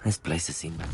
This place has seen better.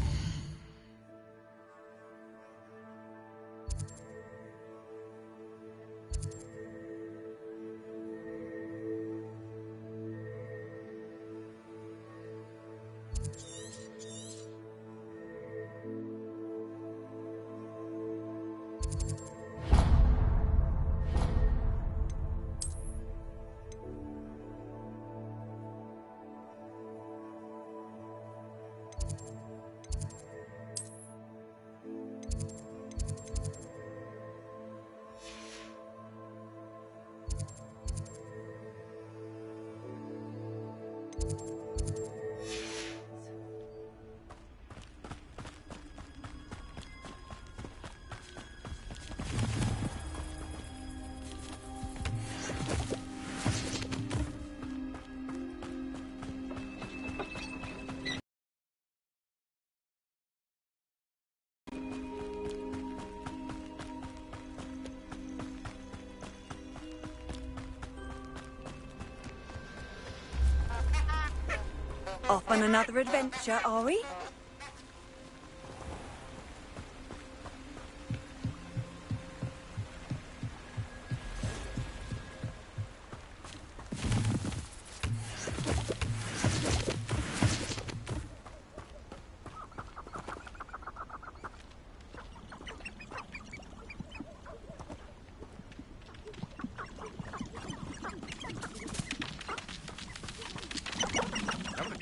Off on another adventure, are we?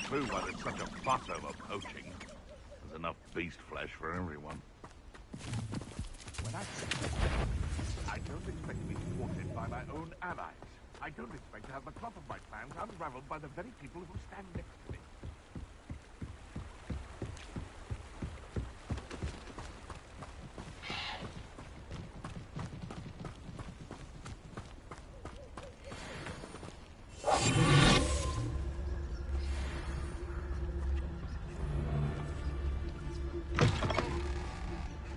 Clue why there's such a fuss over poaching. There's enough beast flesh for everyone. When I don't expect to be thwarted by my own allies. I don't expect to have the cloth of my plans unraveled by the very people who stand next to me.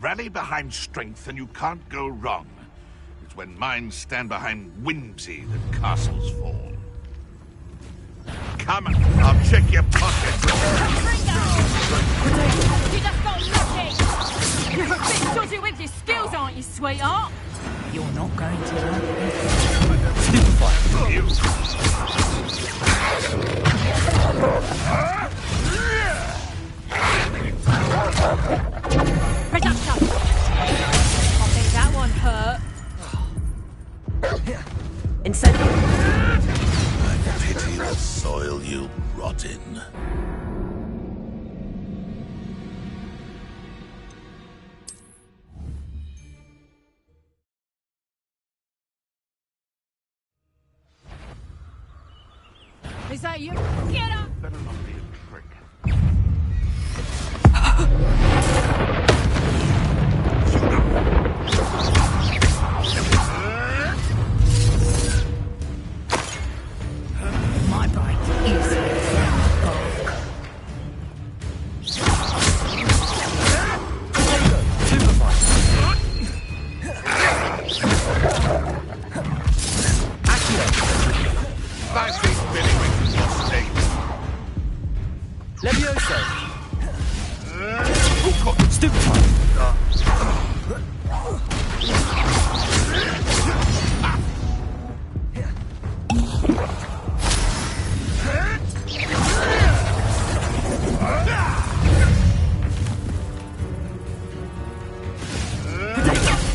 Rally behind strength and you can't go wrong. It's when minds stand behind whimsy that castles fall. Come on, I'll check your pockets. You just got lucky! You're a bit dodgy with your skills, aren't you, sweetheart? You're not going to learn anything. You. Production! I think that one hurt. Incendiary. I pity the soil you rot in. Is that you? Get up! Better not be a trick. My bite is bulk. Nicely spinning with your state. Levioso. Stupefy.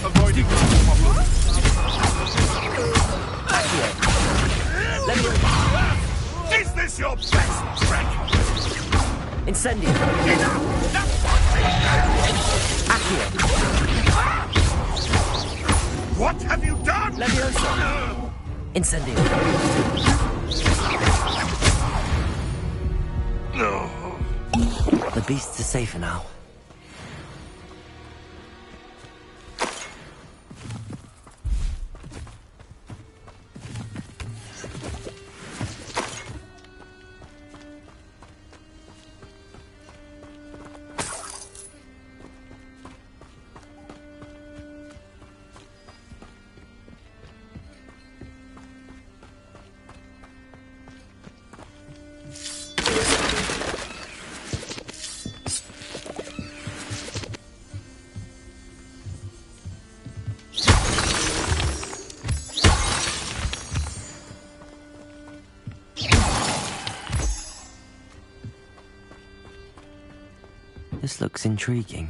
Avoiding problems. Is this your best trick? Incendio. Accio. What have you done? Levioso. Incendio. The beasts are safer now. This looks intriguing.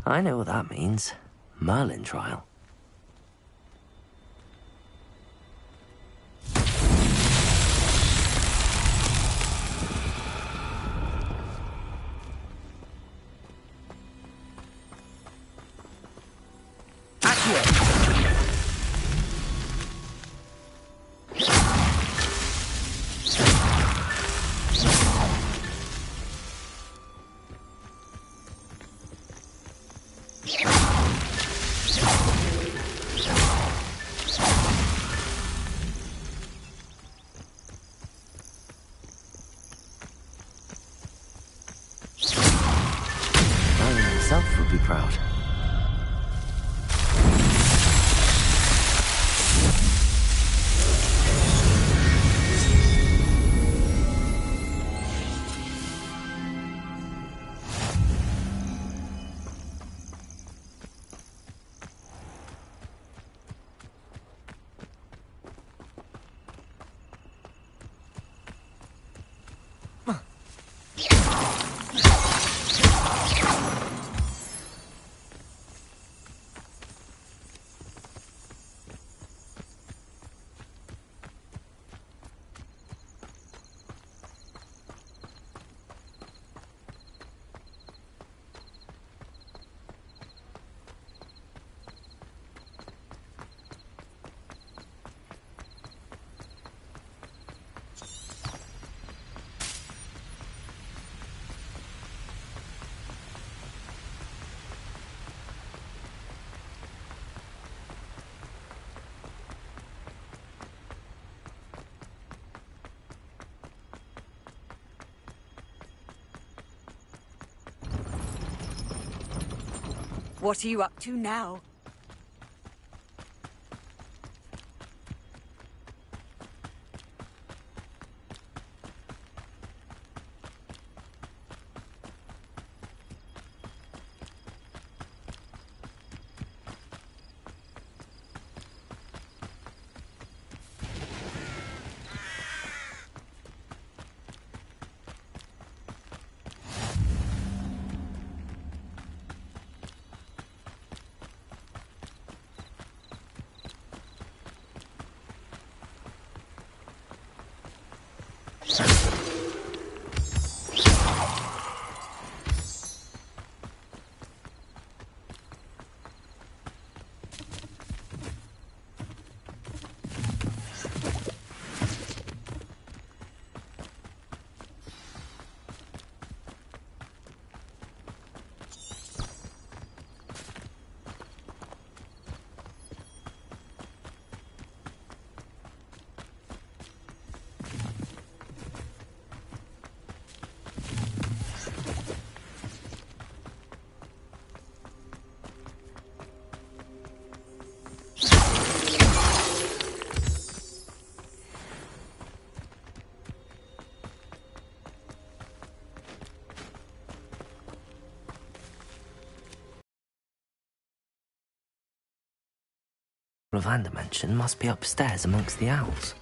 I know what that means. Merlin trial. Merlin himself would be proud. What are you up to now? Lavanda Mansion must be upstairs amongst the owls.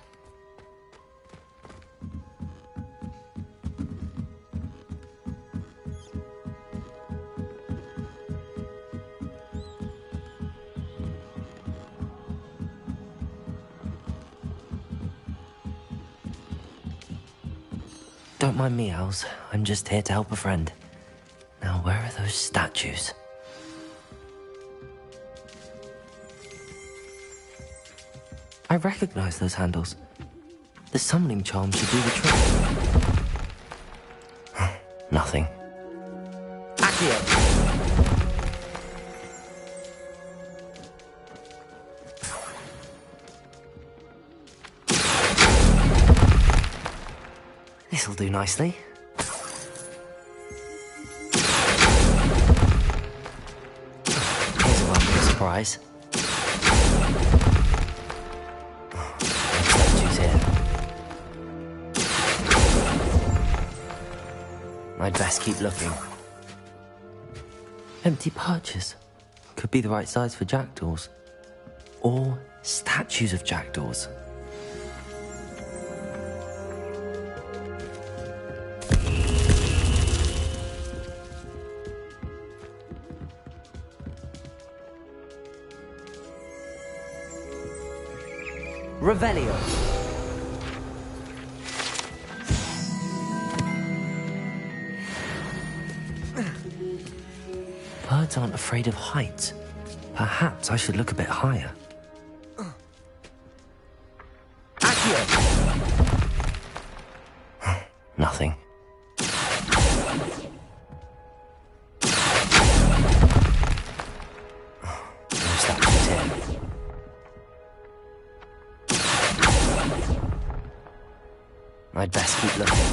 Don't mind me, owls. I'm just here to help a friend. Now, where are those statues? I recognize those handles. The summoning charm should do the trick. Nothing. Accio! This'll do nicely. Here's a welcome surprise. Statues here. I'd best keep looking. Empty perches. Could be the right size for jackdaws. Or statues of jackdaws. Revelio. Birds aren't afraid of heights. Perhaps I should look a bit higher. Accio! Nothing. No statues here. I'd best keep looking.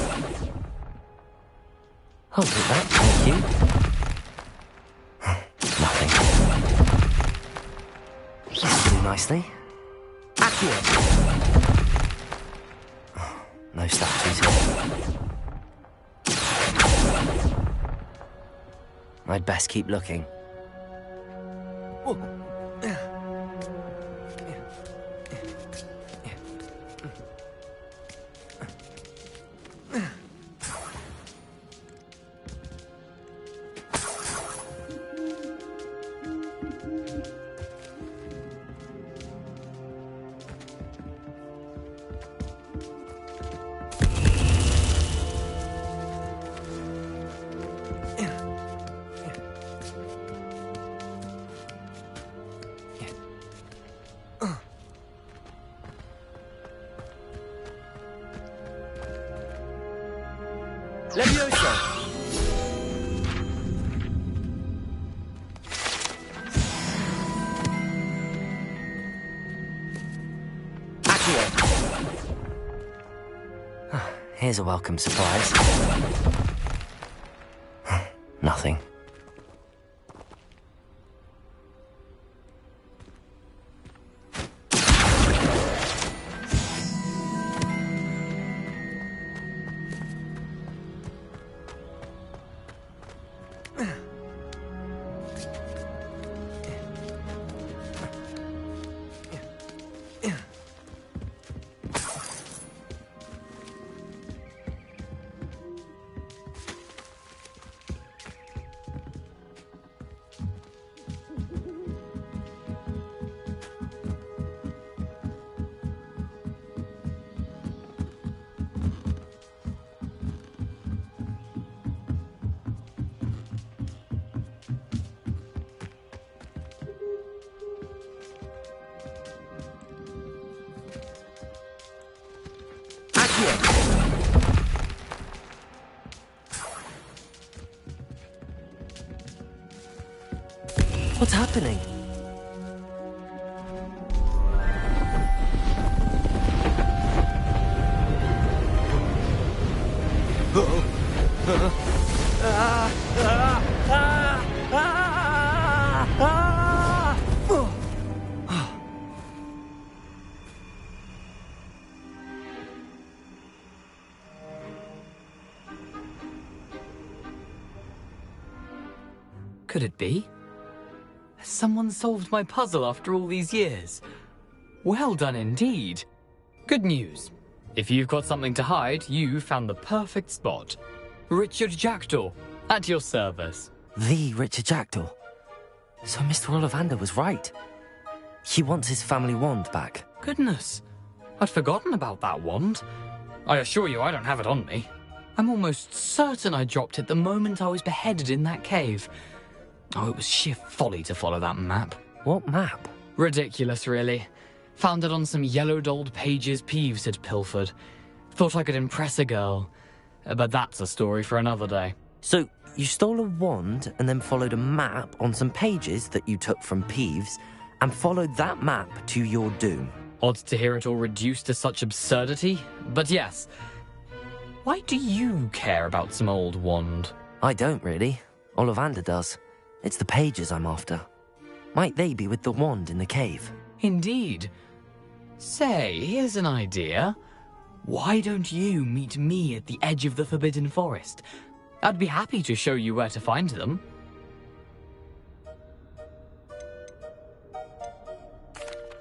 I'll do that, thank you. Nothing. This'll do nicely. Accio! No statues here. I'd best keep looking. Levioso! Accio! Here's a welcome surprise. Nothing. What's happening? Could it be? Has someone solved my puzzle after all these years? Well done indeed. Good news. If you've got something to hide, you've found the perfect spot. Richard Jackdaw, at your service. The Richard Jackdaw. So Mr. Ollivander was right. He wants his family wand back. Goodness, I'd forgotten about that wand. I assure you I don't have it on me. I'm almost certain I dropped it the moment I was beheaded in that cave. Oh, it was sheer folly to follow that map. What map? Ridiculous, really. Found it on some yellowed old pages Peeves had pilfered. Thought I could impress a girl. But that's a story for another day. So, you stole a wand and then followed a map on some pages that you took from Peeves and followed that map to your doom. Odd to hear it all reduced to such absurdity, but yes. Why do you care about some old wand? I don't really. Ollivander does. It's the pages I'm after. Might they be with the wand in the cave? Indeed. Say, here's an idea. Why don't you meet me at the edge of the Forbidden Forest? I'd be happy to show you where to find them.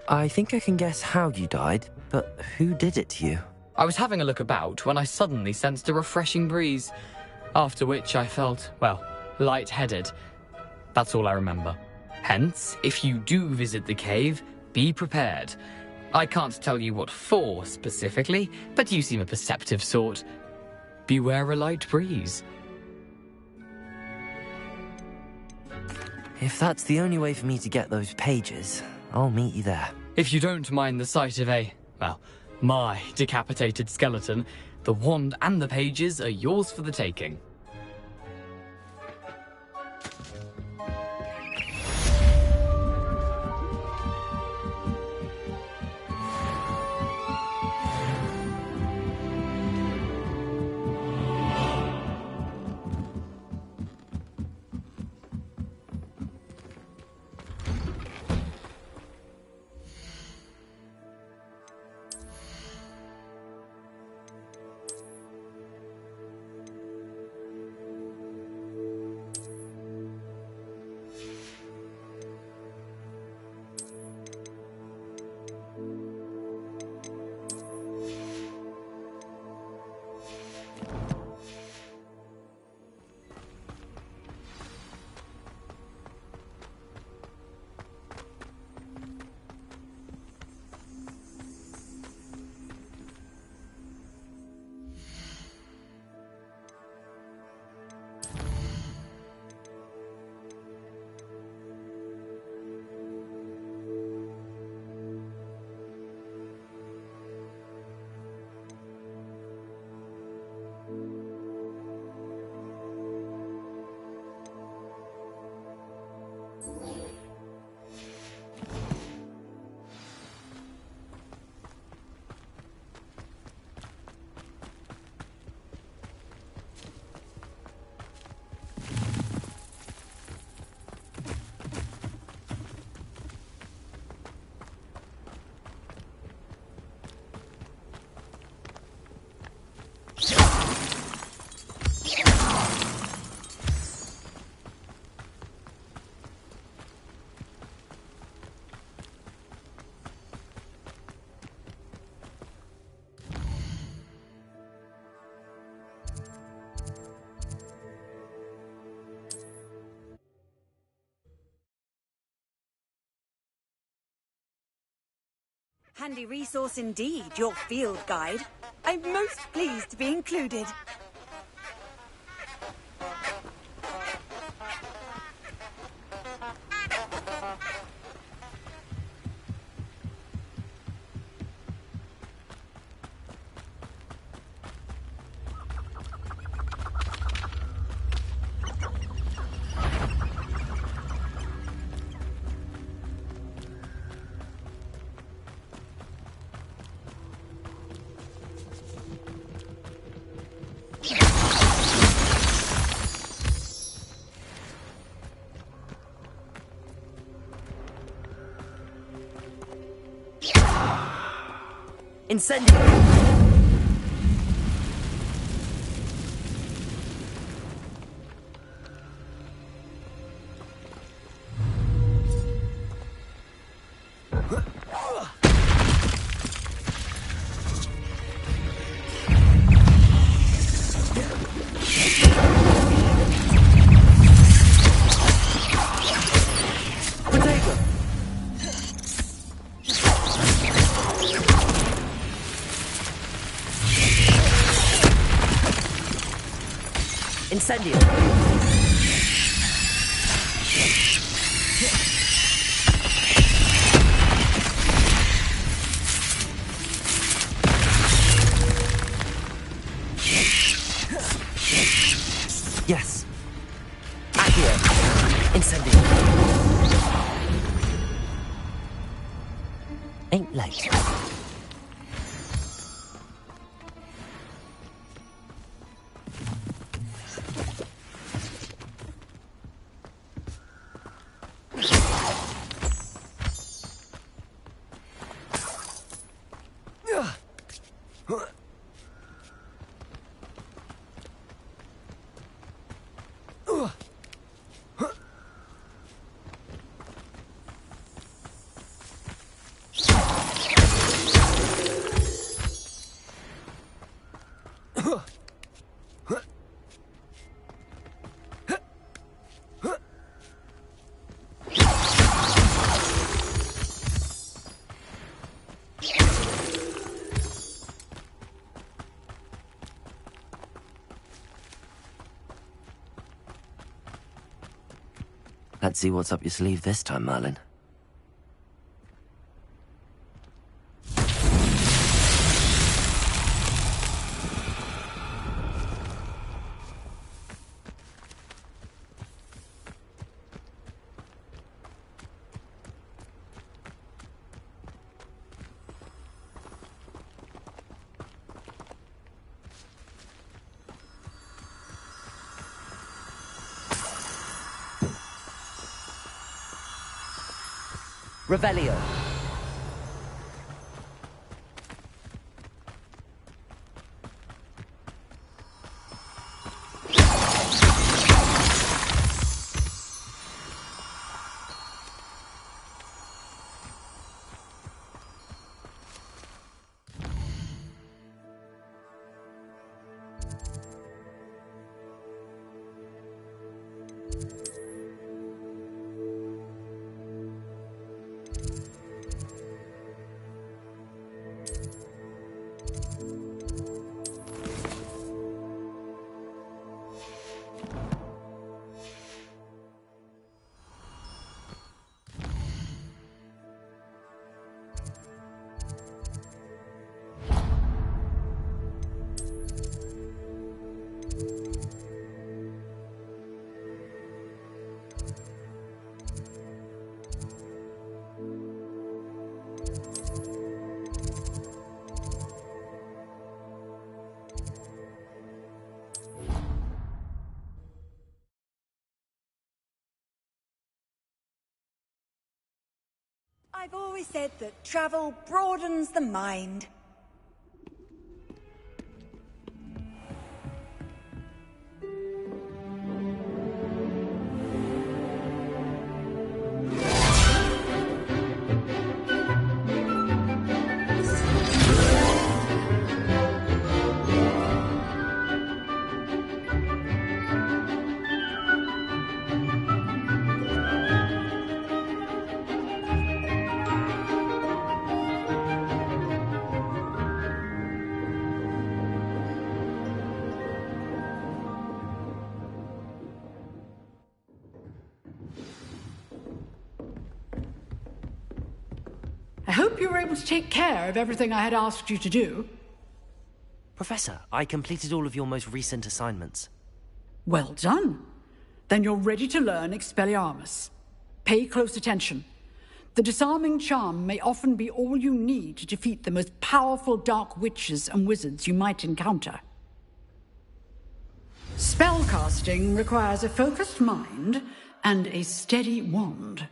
I think I can guess how you died, but who did it to you? I was having a look about when I suddenly sensed a refreshing breeze, after which I felt, well, lightheaded. That's all I remember. Hence, if you do visit the cave, be prepared. I can't tell you what for specifically, but you seem a perceptive sort. Beware a light breeze. If that's the only way for me to get those pages, I'll meet you there. If you don't mind the sight of my decapitated skeleton, the wand and the pages are yours for the taking. Handy resource indeed, your field guide. I'm most pleased to be included. Incendio! Incendio! Yes. Accio. Incendio. Ain't late. Let's see what's up your sleeve this time, Merlin. Revelio. I've always said that travel broadens the mind. I hope you were able to take care of everything I had asked you to do. Professor, I completed all of your most recent assignments. Well done. Then you're ready to learn Expelliarmus. Pay close attention. The disarming charm may often be all you need to defeat the most powerful dark witches and wizards you might encounter. Spellcasting requires a focused mind and a steady wand.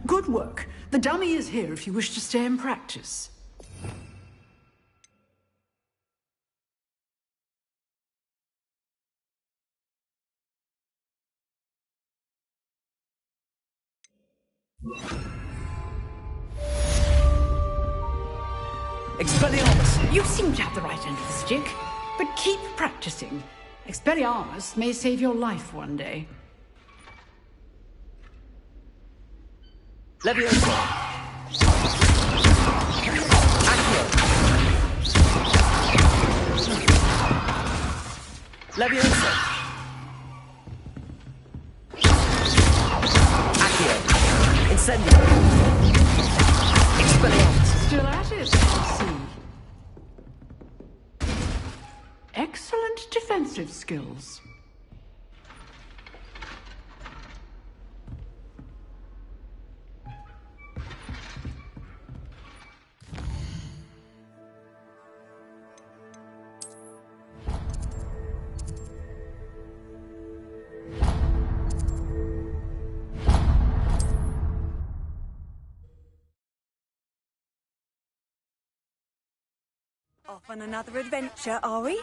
Good work. The dummy is here if you wish to stay and practice. Expelliarmus! You seem to have the right end of the stick, but keep practicing. Expelliarmus may save your life one day. Leviosa! Accio! Leviosa! Accio! Incendio! Expelliarmus! Still at it, I see. Excellent defensive skills. Off on another adventure, are we?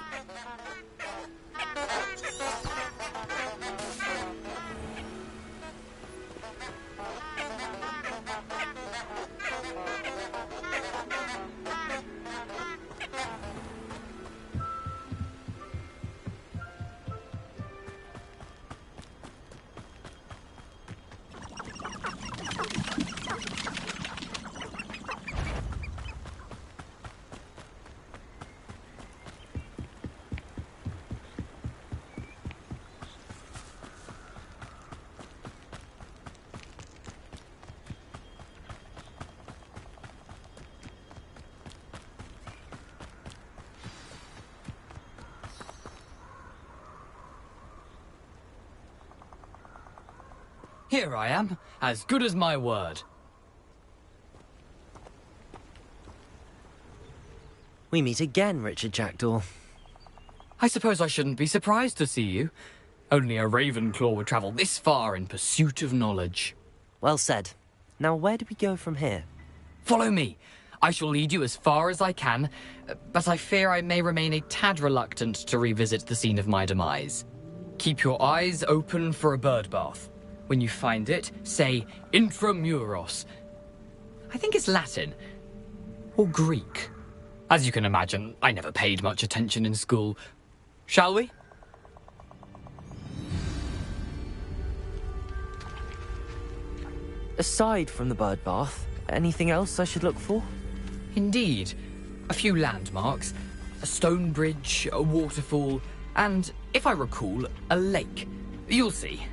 Here I am, as good as my word. We meet again, Richard Jackdaw. I suppose I shouldn't be surprised to see you. Only a Ravenclaw would travel this far in pursuit of knowledge. Well said. Now where do we go from here? Follow me. I shall lead you as far as I can, but I fear I may remain a tad reluctant to revisit the scene of my demise. Keep your eyes open for a bird bath. When you find it, say Intramuros. I think it's Latin. Or Greek. As you can imagine, I never paid much attention in school. Shall we? Aside from the bird bath, anything else I should look for? Indeed. A few landmarks. A stone bridge, a waterfall, and, if I recall, a lake. You'll see.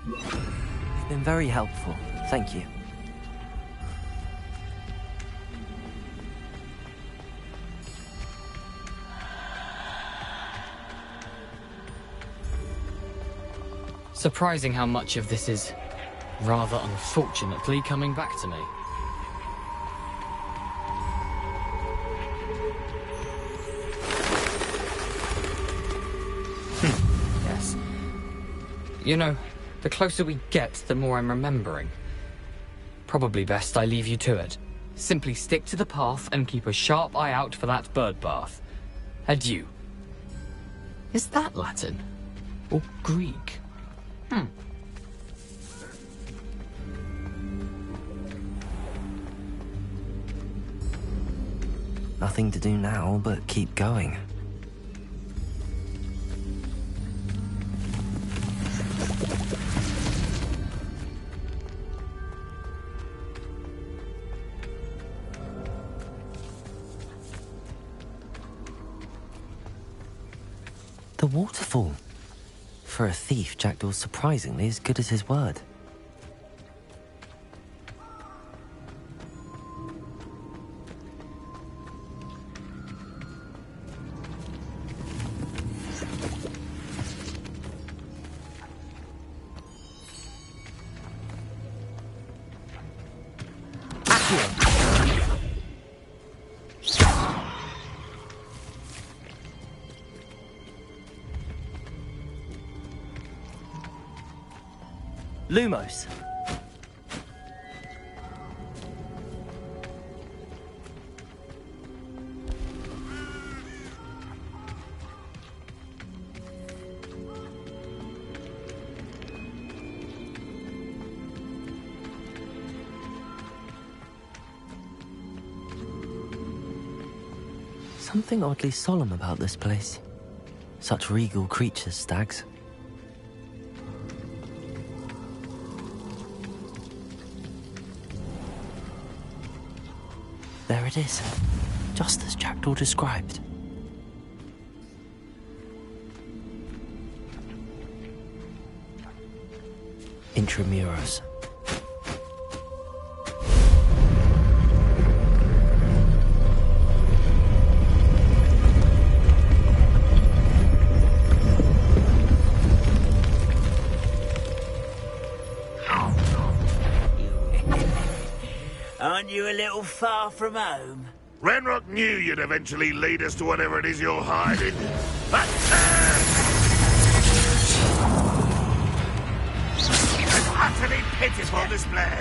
You've been very helpful. Thank you. Surprising how much of this is, rather unfortunately, coming back to me. Yes. You know, the closer we get, the more I'm remembering. Probably best I leave you to it. Simply stick to the path and keep a sharp eye out for that bird bath. Adieu. Is that Latin? Or Greek? Nothing to do now but keep going. The waterfall. For a thief, Jackdaw's surprisingly as good as his word. Lumos. something oddly solemn about this place. Such regal creatures, stags. There it is, just as Jackdaw described. Intramuros. Aren't you a little far from home? Ranrock knew you'd eventually lead us to whatever it is you're hiding. But an utterly pitiful display.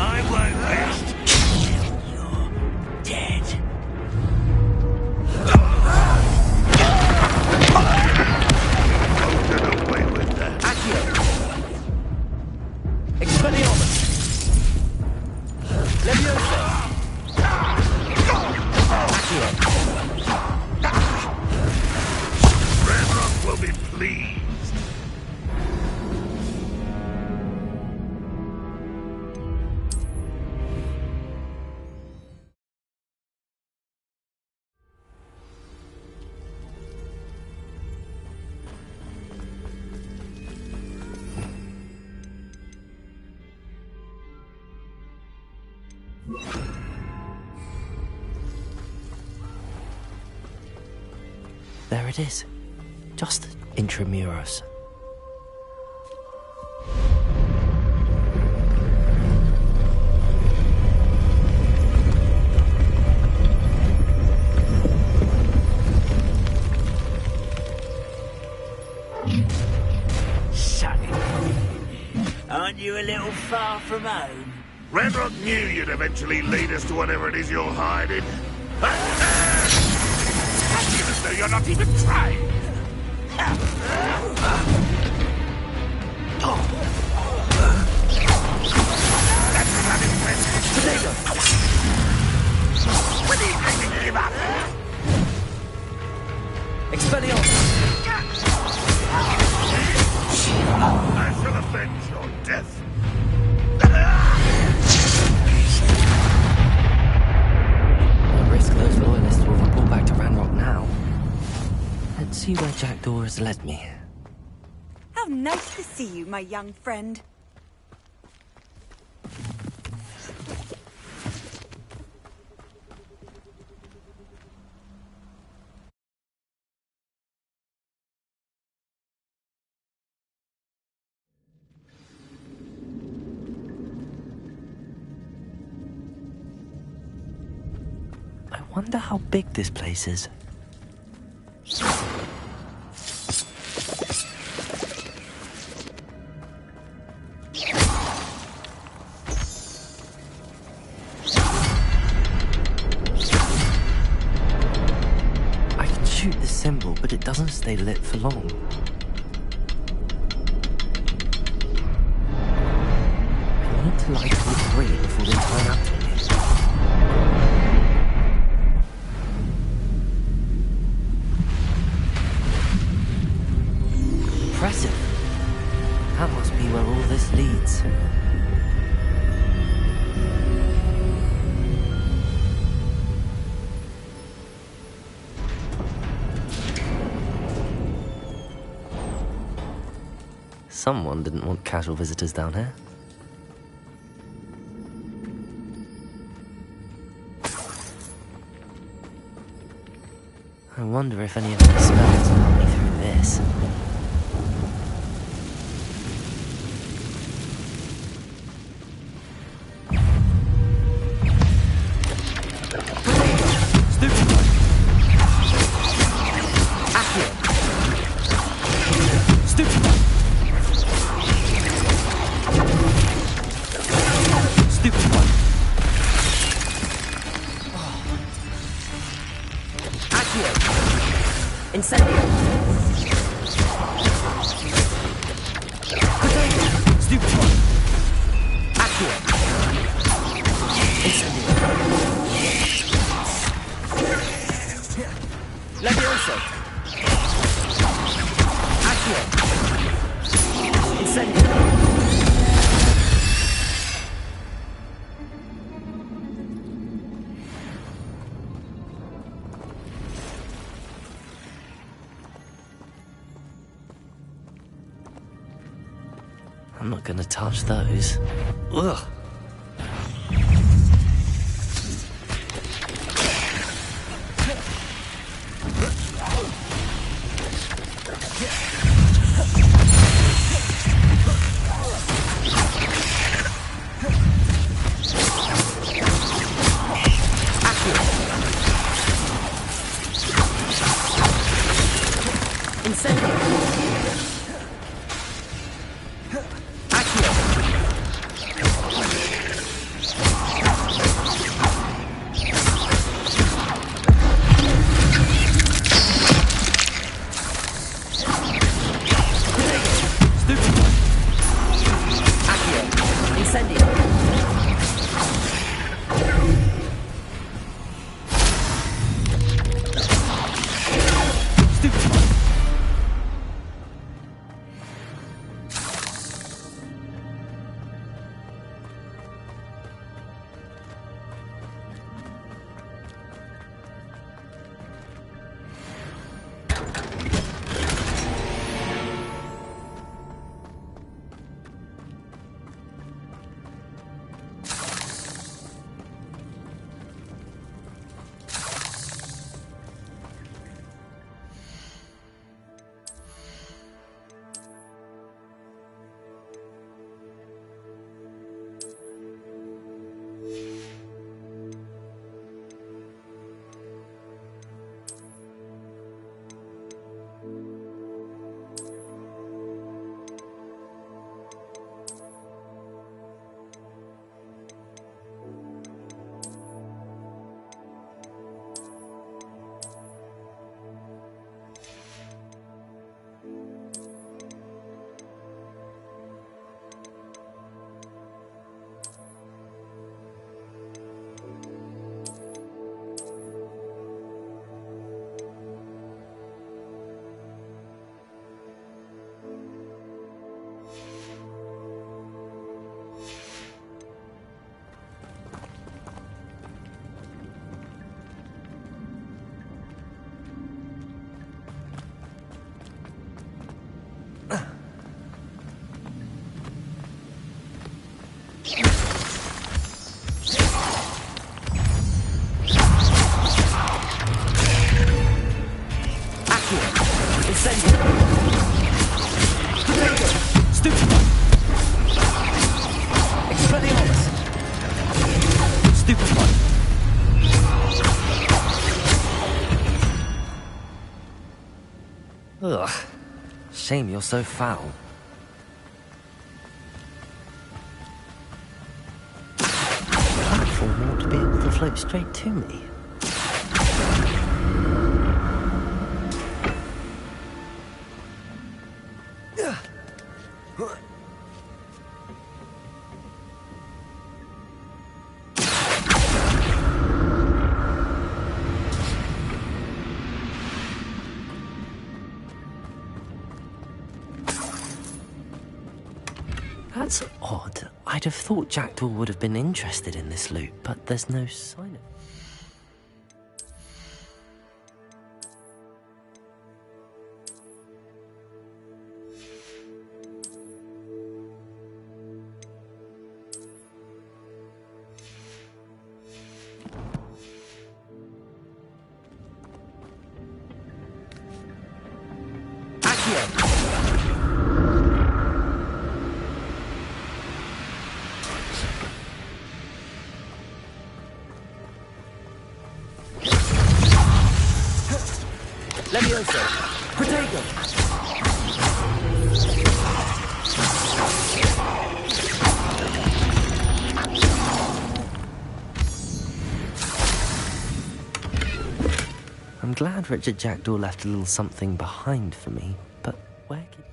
I won't rest till you're dead. Get away with that. Expelliarmus! Leviosa! Ranrock will be pleased. There it is, just Intramuros. Shut it. Aren't you a little far from home? Ranrock knew you'd eventually lead us to whatever it is you're hiding. Even though you're not even trying. That's not impressive. Potato. When are you going to give up? Expelliarmus! I shall avenge your death. I risk those loyalists will report back to Ranrock now. Let's see where Jackdaw has led me. How nice to see you, my young friend. I wonder how big this place is. I can shoot this symbol, but it doesn't stay lit for long. I need to light all three before they turn out to me. Impressive. That must be where all this leads. Someone didn't want casual visitors down here. I wonder if any of the spells will help me through this. Incendio. Stupid one. Accio. Incendio. Levioso. Accio. Incendio. I'm not gonna touch those. Ugh. Ugh. Shame you're so foul. The platform ought to be able to float straight to me. That's odd. I'd have thought Jackdaw would have been interested in this loot, but there's no sign of it. Levioso. Protego. I'm glad Richard Jackdaw left a little something behind for me, but where could...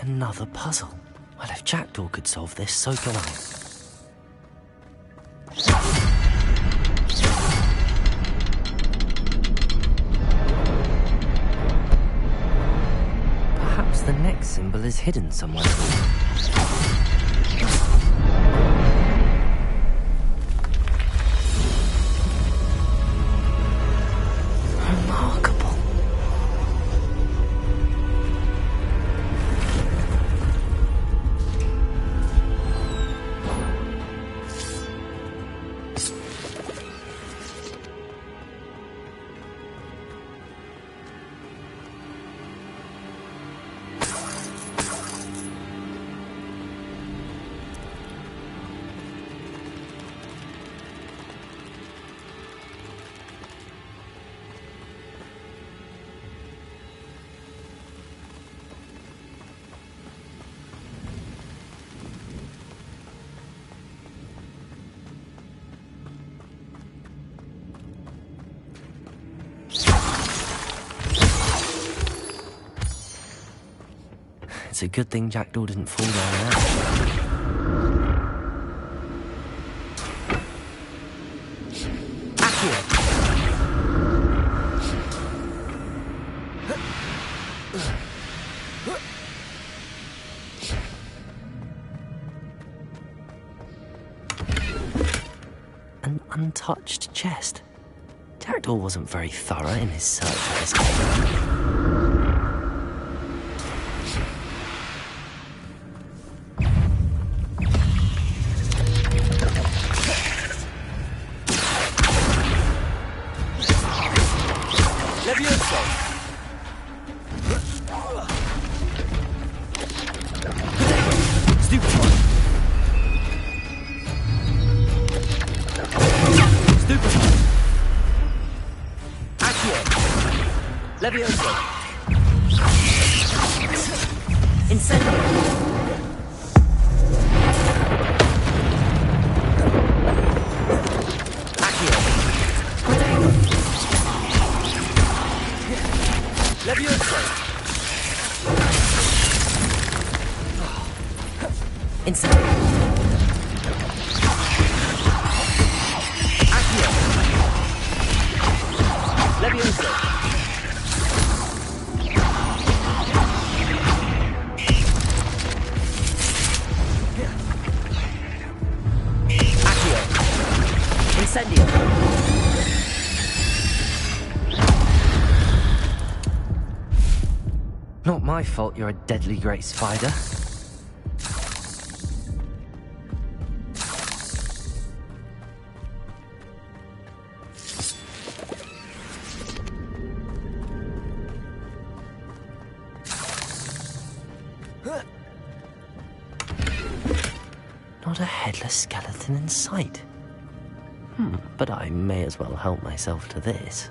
Another puzzle. Well, if Jackdaw could solve this, so can I. Perhaps the next symbol is hidden somewhere. It's a good thing Jackdaw didn't fall down there. An untouched chest. Jackdaw wasn't very thorough in his search for this cave. Not my fault you're a deadly great spider. Not a headless skeleton in sight. But I may as well help myself to this.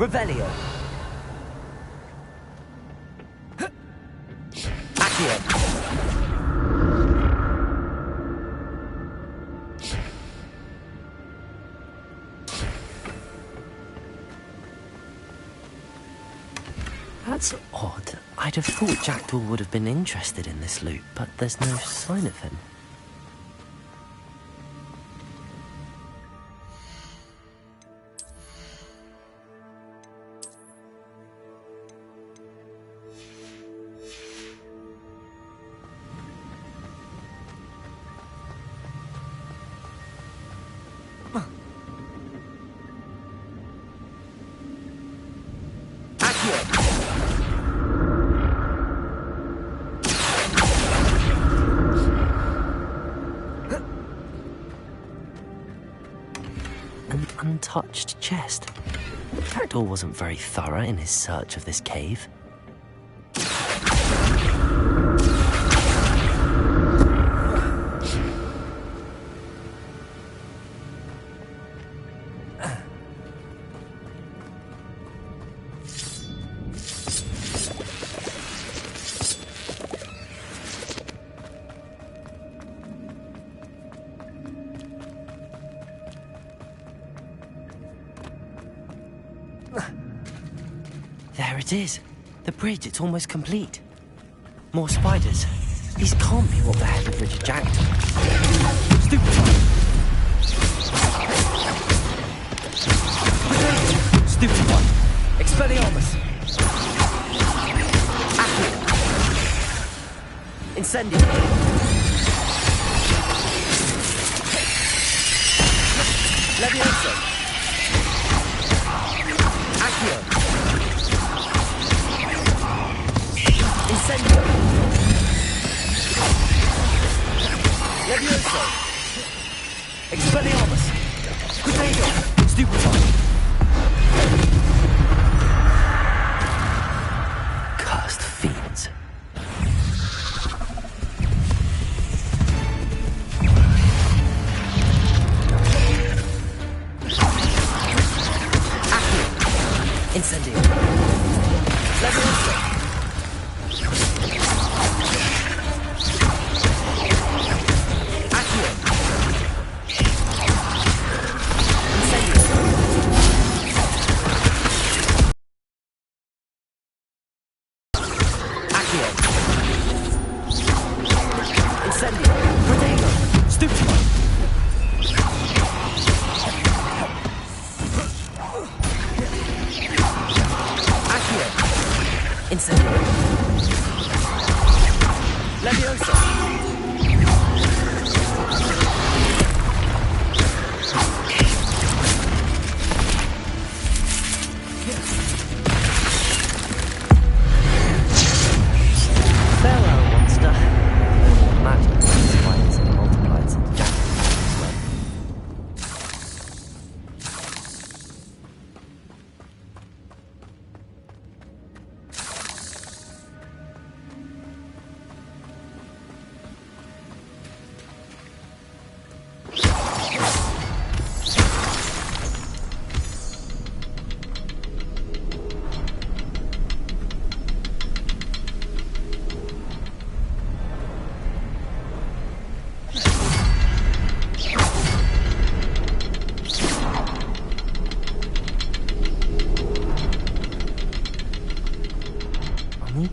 Revelio. That's odd. I'd have thought Jackdaw would have been interested in this loot, but there's no sign of him. An untouched chest. Jackdaw wasn't very thorough in his search of this cave. There it is. The bridge, it's almost complete. More spiders. These can't be what beheaded Richard Jackdaw. Stupefy! Stupefy! Expelliarmus! Accio! Incendio! Levioso! Accio! Incendio! Levioso! Expelliarmus! Potato! Stupefy! Cursed fiends. Accio! Incendio! Levioso!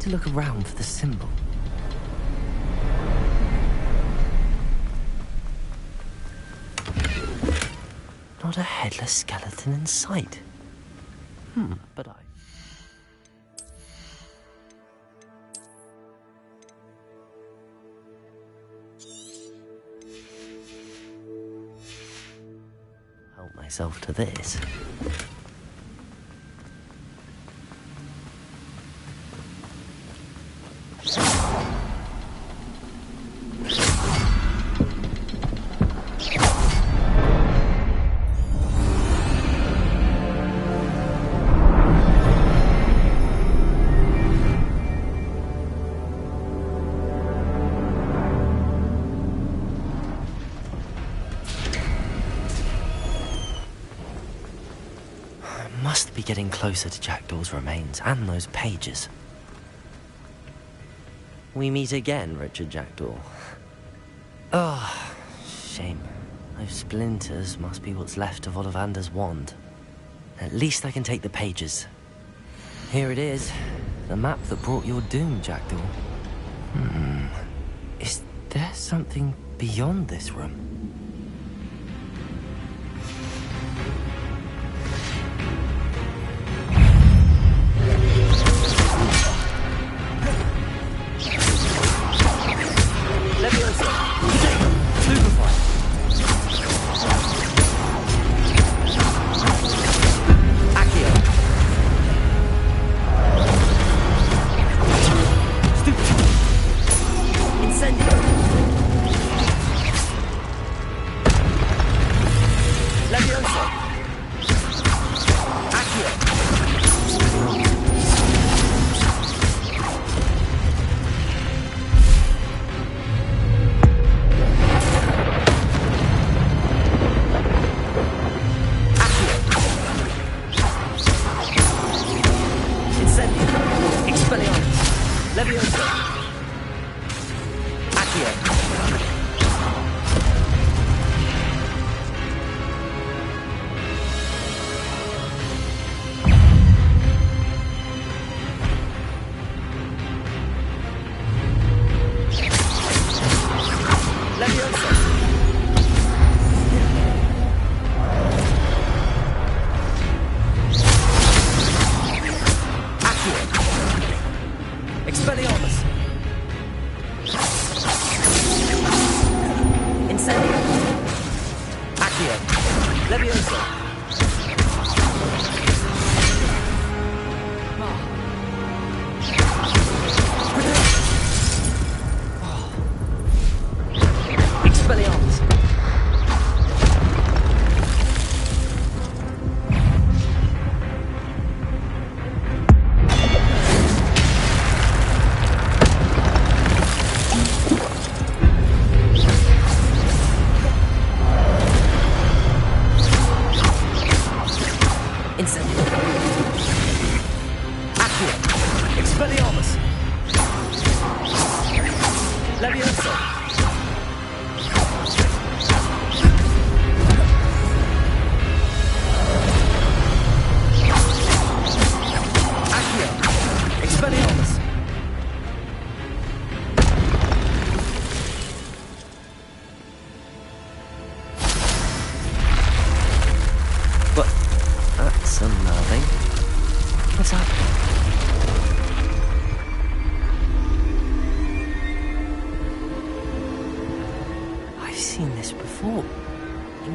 To look around for the symbol. Not a headless skeleton in sight. But help myself to this. Must be getting closer to Jackdaw's remains and those pages. We meet again, Richard Jackdaw. Oh, shame. Those splinters must be what's left of Ollivander's wand. At least I can take the pages. Here it is. The map that brought your doom, Jackdaw. Is there something beyond this room?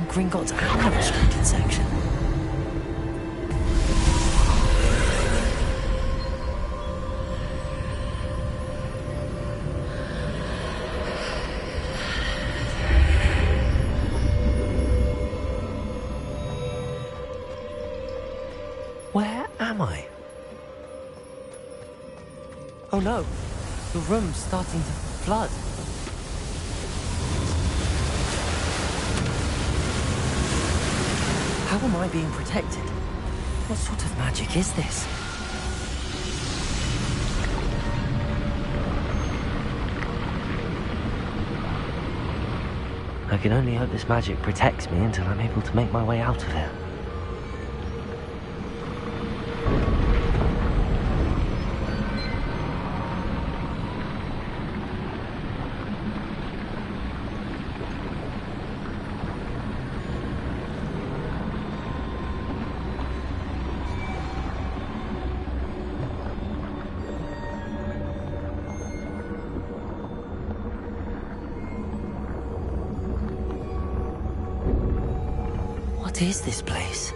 Gringotts and the restricted section. Where am I? Oh no, the room's starting to flood. How am I being protected? What sort of magic is this? I can only hope this magic protects me until I'm able to make my way out of here. What is this place?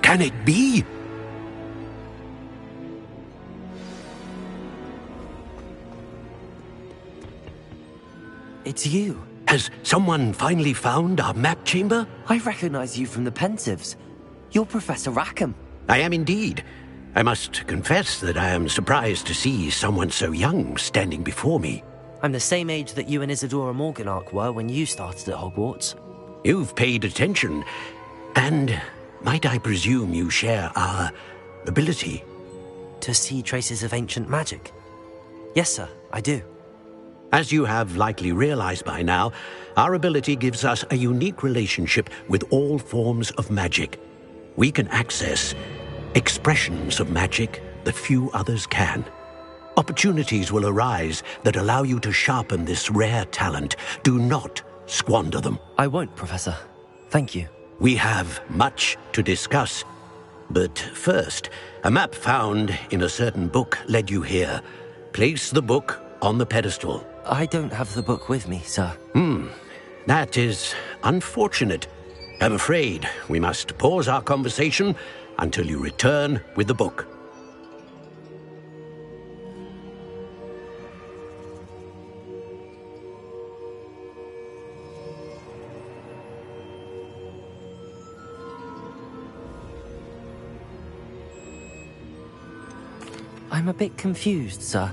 Can it be? It's you. Has someone finally found our map chamber? I recognize you from the Pensives. You're Professor Rackham. I am indeed. I must confess that I am surprised to see someone so young standing before me. I'm the same age that you and Isadora Morganach were when you started at Hogwarts. You've paid attention, and might I presume you share our ability? To see traces of ancient magic? Yes, sir, I do. As you have likely realized by now, our ability gives us a unique relationship with all forms of magic. We can access expressions of magic that few others can. Opportunities will arise that allow you to sharpen this rare talent. Do not squander them. I won't, Professor. Thank you. We have much to discuss. But first, a map found in a certain book led you here. Place the book on the pedestal. I don't have the book with me, sir. That is unfortunate. I'm afraid we must pause our conversation until you return with the book. I'm a bit confused, sir.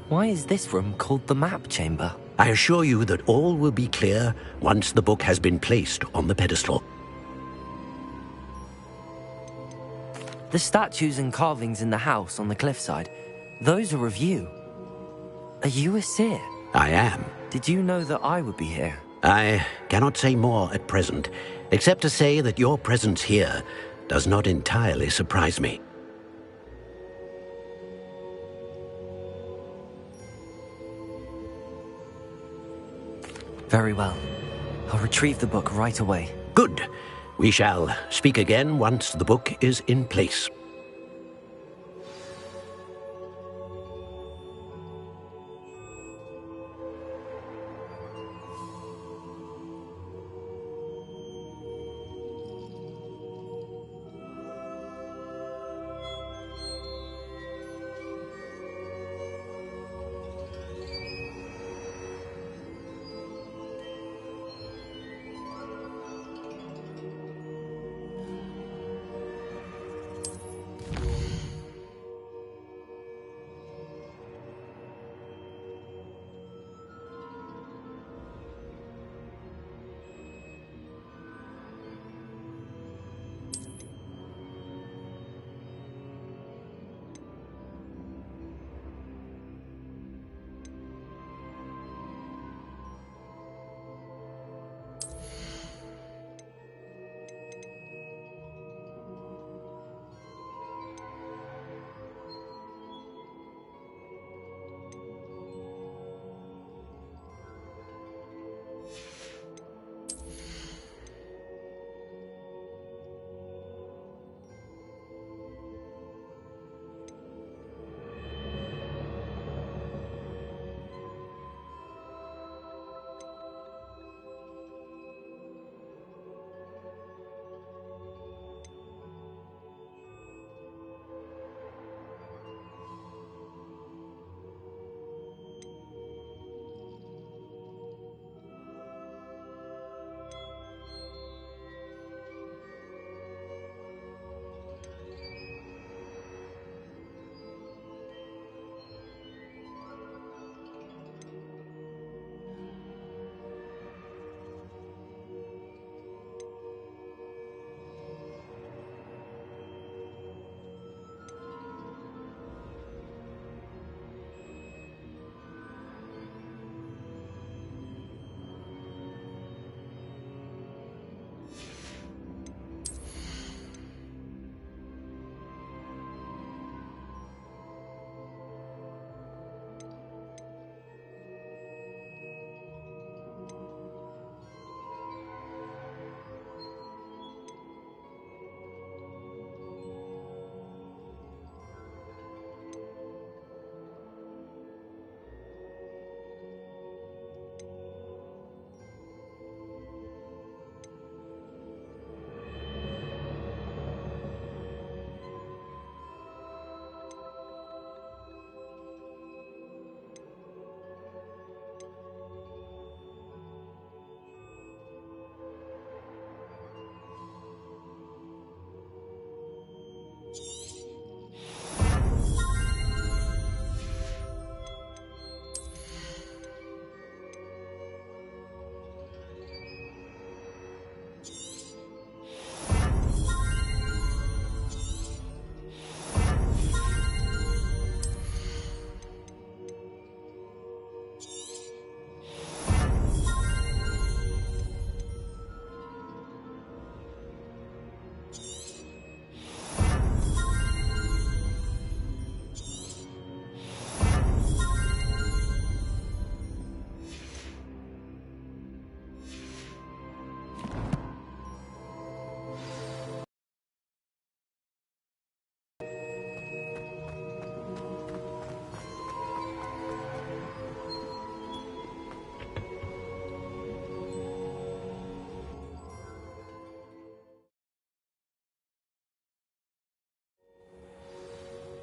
Why is this room called the map chamber? I assure you that all will be clear once the book has been placed on the pedestal. The statues and carvings in the house on the cliffside, those are of you. Are you a seer? I am. Did you know that I would be here? I cannot say more at present, except to say that your presence here does not entirely surprise me. Very well. I'll retrieve the book right away. Good. We shall speak again once the book is in place.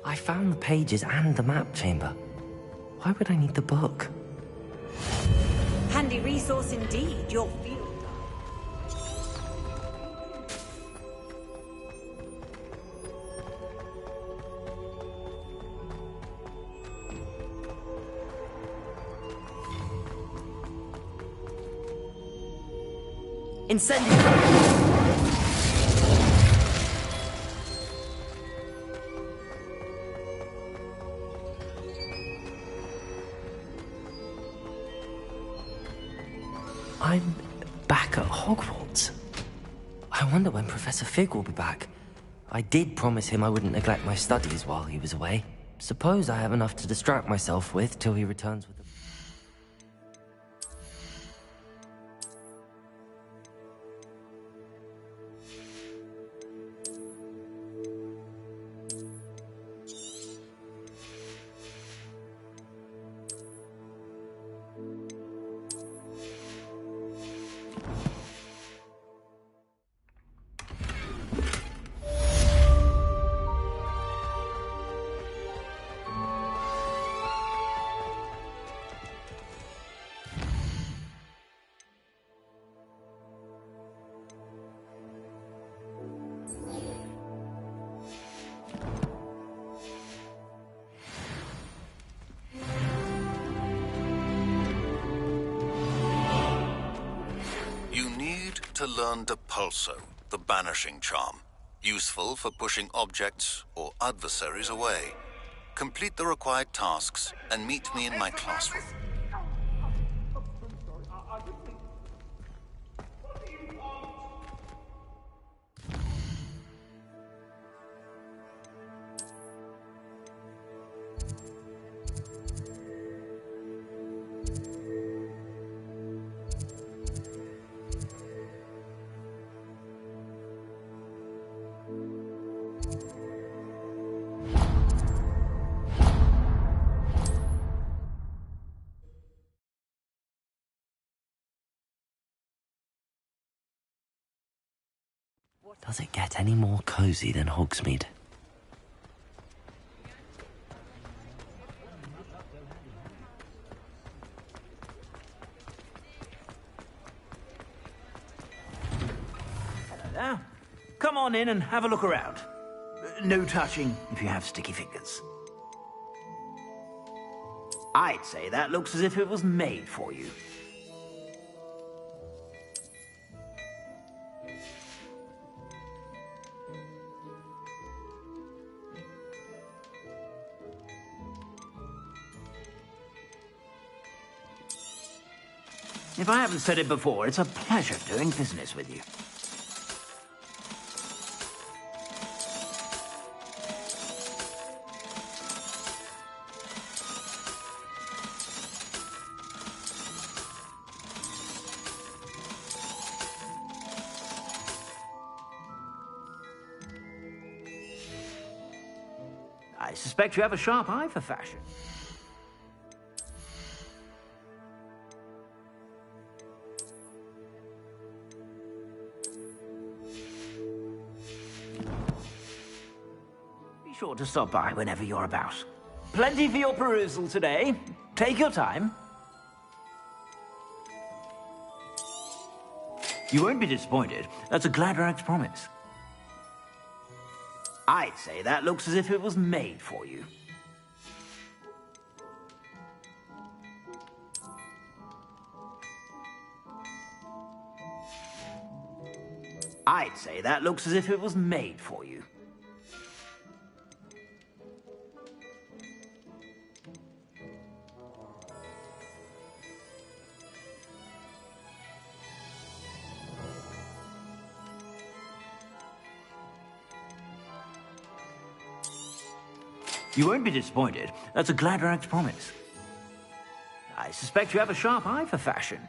I found the pages and the map chamber. Why would I need the book? Handy resource indeed, your field. Incendiary! I'm back at Hogwarts. I wonder when Professor Fig will be back. I did promise him I wouldn't neglect my studies while he was away. Suppose I have enough to distract myself with till he returns with them. To learn Depulso, the banishing charm. Useful for pushing objects or adversaries away. Complete the required tasks and meet me in my classroom. Does it get any more cozy than Hogsmeade? Hello there. Come on in and have a look around. No touching if you have sticky fingers. I'd say that looks as if it was made for you. If I haven't said it before, it's a pleasure doing business with you. I suspect you have a sharp eye for fashion. Be sure to stop by whenever you're about. Plenty for your perusal today. Take your time. You won't be disappointed. That's a Gladrag's promise. I'd say that looks as if it was made for you. I'd say that looks as if it was made for you. You won't be disappointed. That's a Gladrag's promise. I suspect you have a sharp eye for fashion.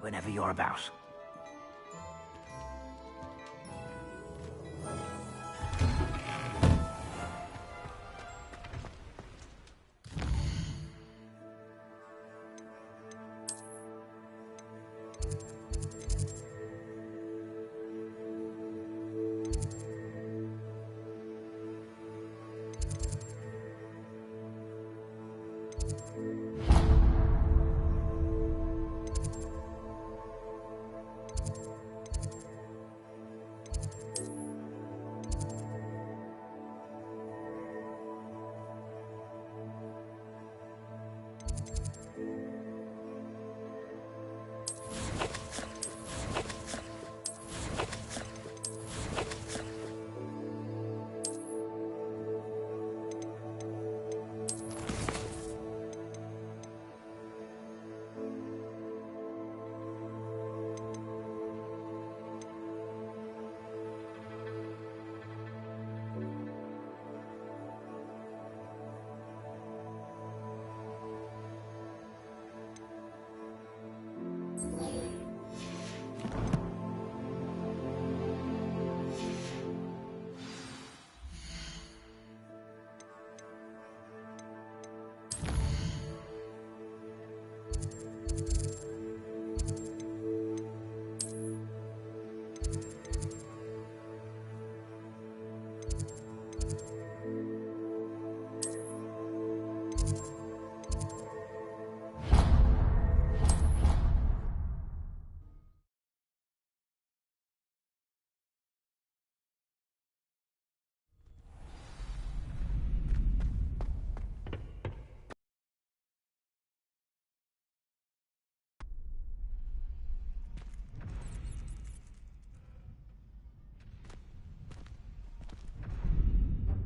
whenever you're about.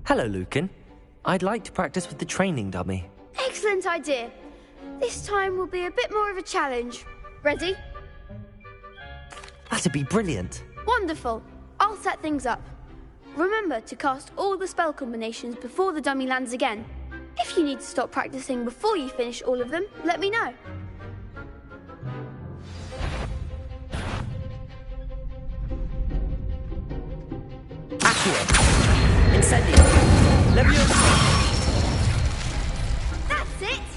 Hello, Lucan. I'd like to practice with the training dummy. Excellent idea. This time will be a bit more of a challenge. Ready? That'd be brilliant. Wonderful. I'll set things up. Remember to cast all the spell combinations before the dummy lands again. If you need to stop practicing before you finish all of them, let me know. Accio! Incendio! Leviosa! That's it!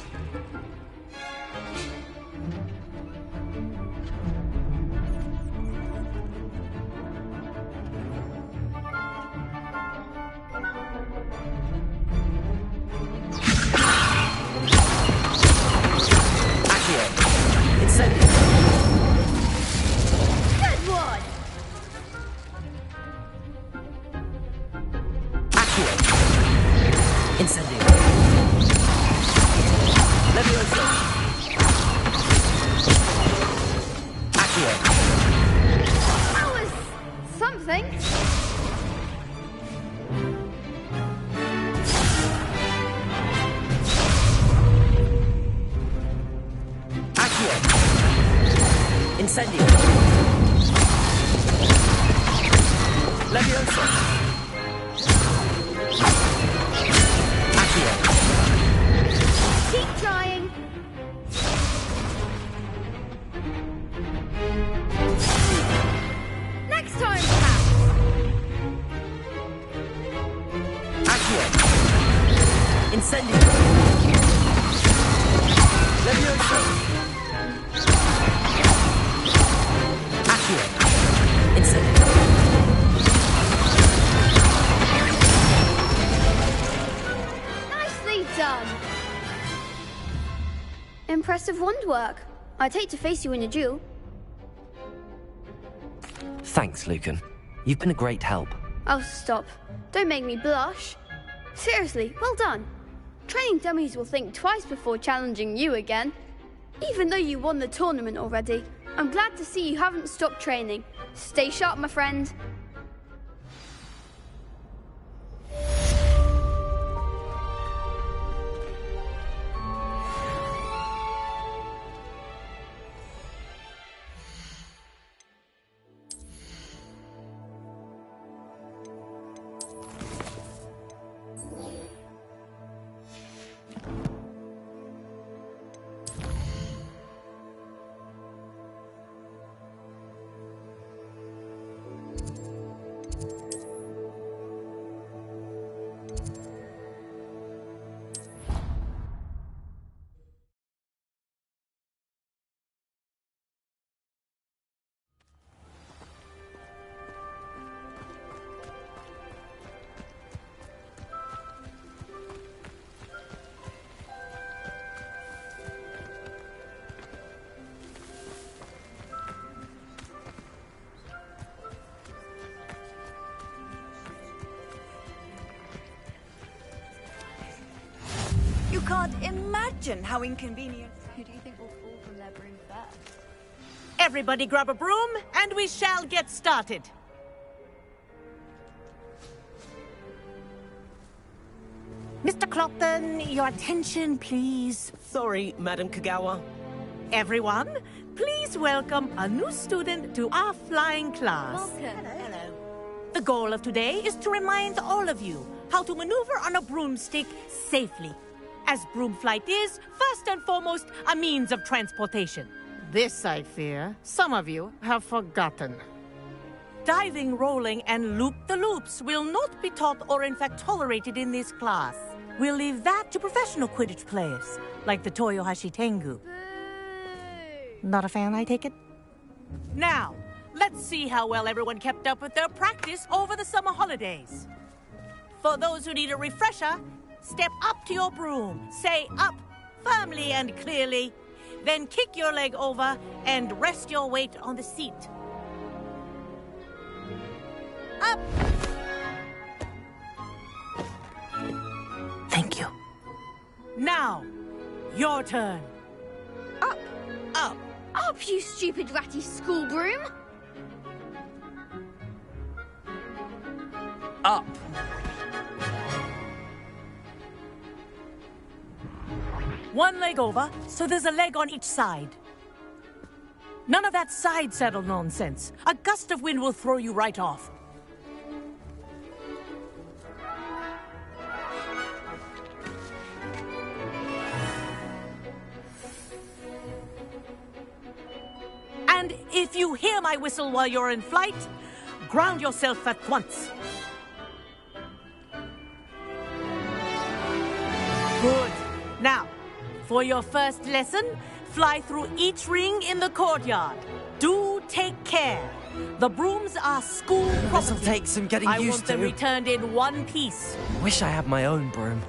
Accio! Incendio! Good one! Incendio. Leviosa. Accio. That was something. Accio. Incendio. Leviosa. Keep trying. Next time, perhaps. Accio. Incendio. Leviosa. Accio. Incendio. Nicely done. Impressive wand work. I'd hate to face you in a duel. Thanks, Lucan. You've been a great help. Oh, stop. Don't make me blush. Seriously, well done. Training dummies will think twice before challenging you again. Even though you won the tournament already, I'm glad to see you haven't stopped training. Stay sharp, my friend. can't imagine how inconvenient. Who do you think will fall from their broom first? Everybody grab a broom, and we shall get started. Mr. Clopton, your attention, please. Sorry, Madam Kagawa. Everyone, please welcome a new student to our flying class. Welcome. Hello. The goal of today is to remind all of you how to maneuver on a broomstick safely, as broom flight is, first and foremost, a means of transportation. This, I fear, some of you have forgotten. Diving, rolling, and loop-the-loops will not be taught or in fact tolerated in this class. We'll leave that to professional Quidditch players, like the Toyohashi Tengu. Not a fan, I take it? Now, let's see how well everyone kept up with their practice over the summer holidays. For those who need a refresher, step up to your broom, say up firmly and clearly, then kick your leg over and rest your weight on the seat. Up! Thank you. Now, your turn. Up! Up! Up, you stupid ratty school broom! Up! One leg over, so there's a leg on each side. None of that side saddle nonsense. A gust of wind will throw you right off. And if you hear my whistle while you're in flight, ground yourself at once. Good. Now, for your first lesson, fly through each ring in the courtyard. Do take care. The brooms are school property. This'll take some getting I used want them to. returned in one piece. Wish I had my own broom.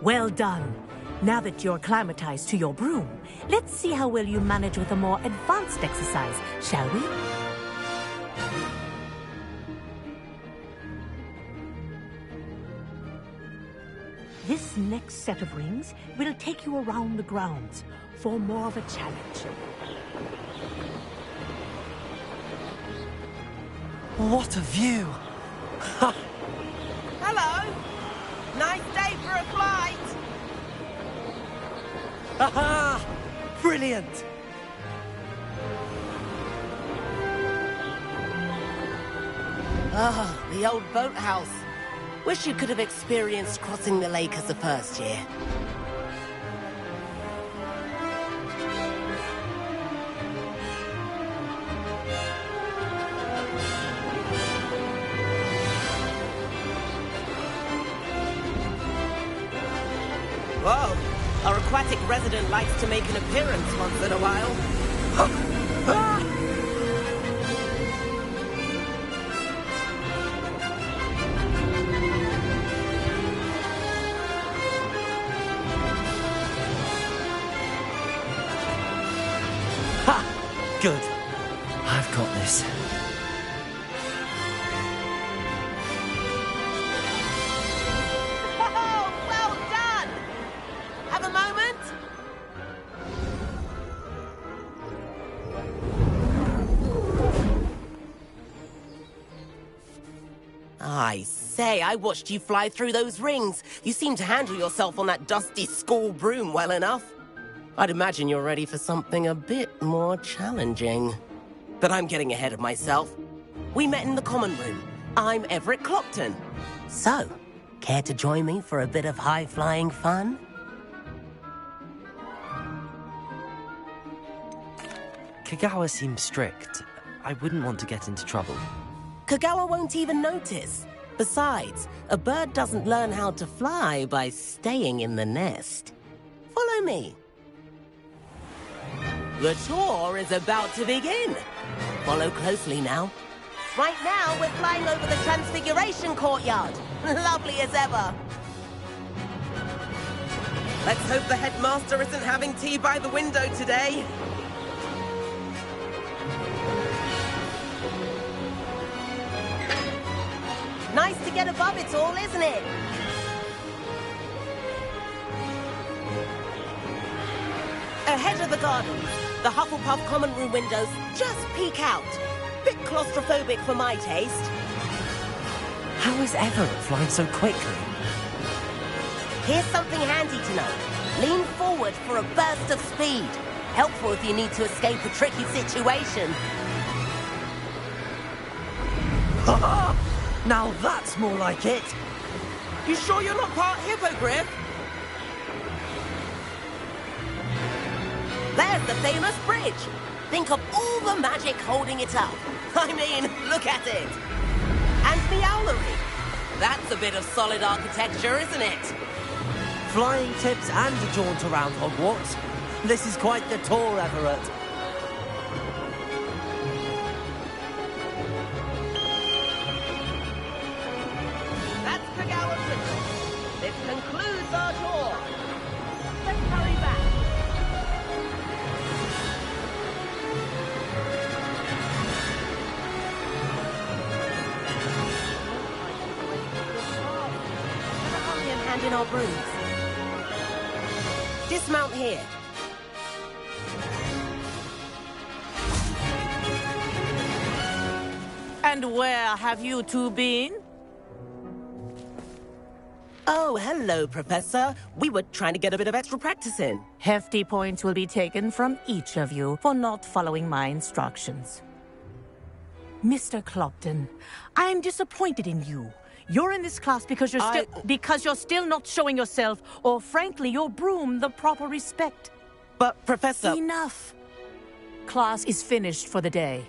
Well done. Now that you're acclimatized to your broom, let's see how well you manage with a more advanced exercise, shall we? This next set of rings will take you around the grounds for more of a challenge. What a view! Hello! Nice day for a flight! Aha! Brilliant! Ah, the old boathouse. Wish you could have experienced crossing the lake as the first year. Whoa! Our aquatic resident likes to make an appearance once in a while. Good. I've got this. Oh, well done! Have a moment? I say, I watched you fly through those rings. You seem to handle yourself on that dusty school broom well enough. I'd imagine you're ready for something a bit more challenging. But I'm getting ahead of myself. We met in the common room. I'm Everett Clopton. So, care to join me for a bit of high-flying fun? Kagawa seems strict. I wouldn't want to get into trouble. Kagawa won't even notice. Besides, a bird doesn't learn how to fly by staying in the nest. Follow me. The tour is about to begin. Follow closely now. Right now, we're flying over the Transfiguration Courtyard. Lovely as ever. Let's hope the headmaster isn't having tea by the window today. Nice to get above it all, isn't it? Ahead of the gardens, the Hufflepuff common room windows just peek out. Bit claustrophobic for my taste. How is Everett flying so quickly? Here's something handy to know. Lean forward for a burst of speed. Helpful if you need to escape a tricky situation. Now that's more like it. You sure you're not part hippogriff? There's the famous bridge. Think of all the magic holding it up. I mean, look at it. And the owlery. That's a bit of solid architecture, isn't it? Flying tips and a jaunt around Hogwarts. This is quite the tour, Everett. That's Kagawa Bridge. This concludes our tour. Let's hurry back. Better hurry and hand in our brooms. Dismount here. And where have you two been? Oh, hello, Professor. We were trying to get a bit of extra practice in. Hefty points will be taken from each of you for not following my instructions. Mr. Clopton, I'm disappointed in you. You're in this class because you're still not showing yourself, or frankly, your broom the proper respect. But, Professor... Enough. Class is finished for the day.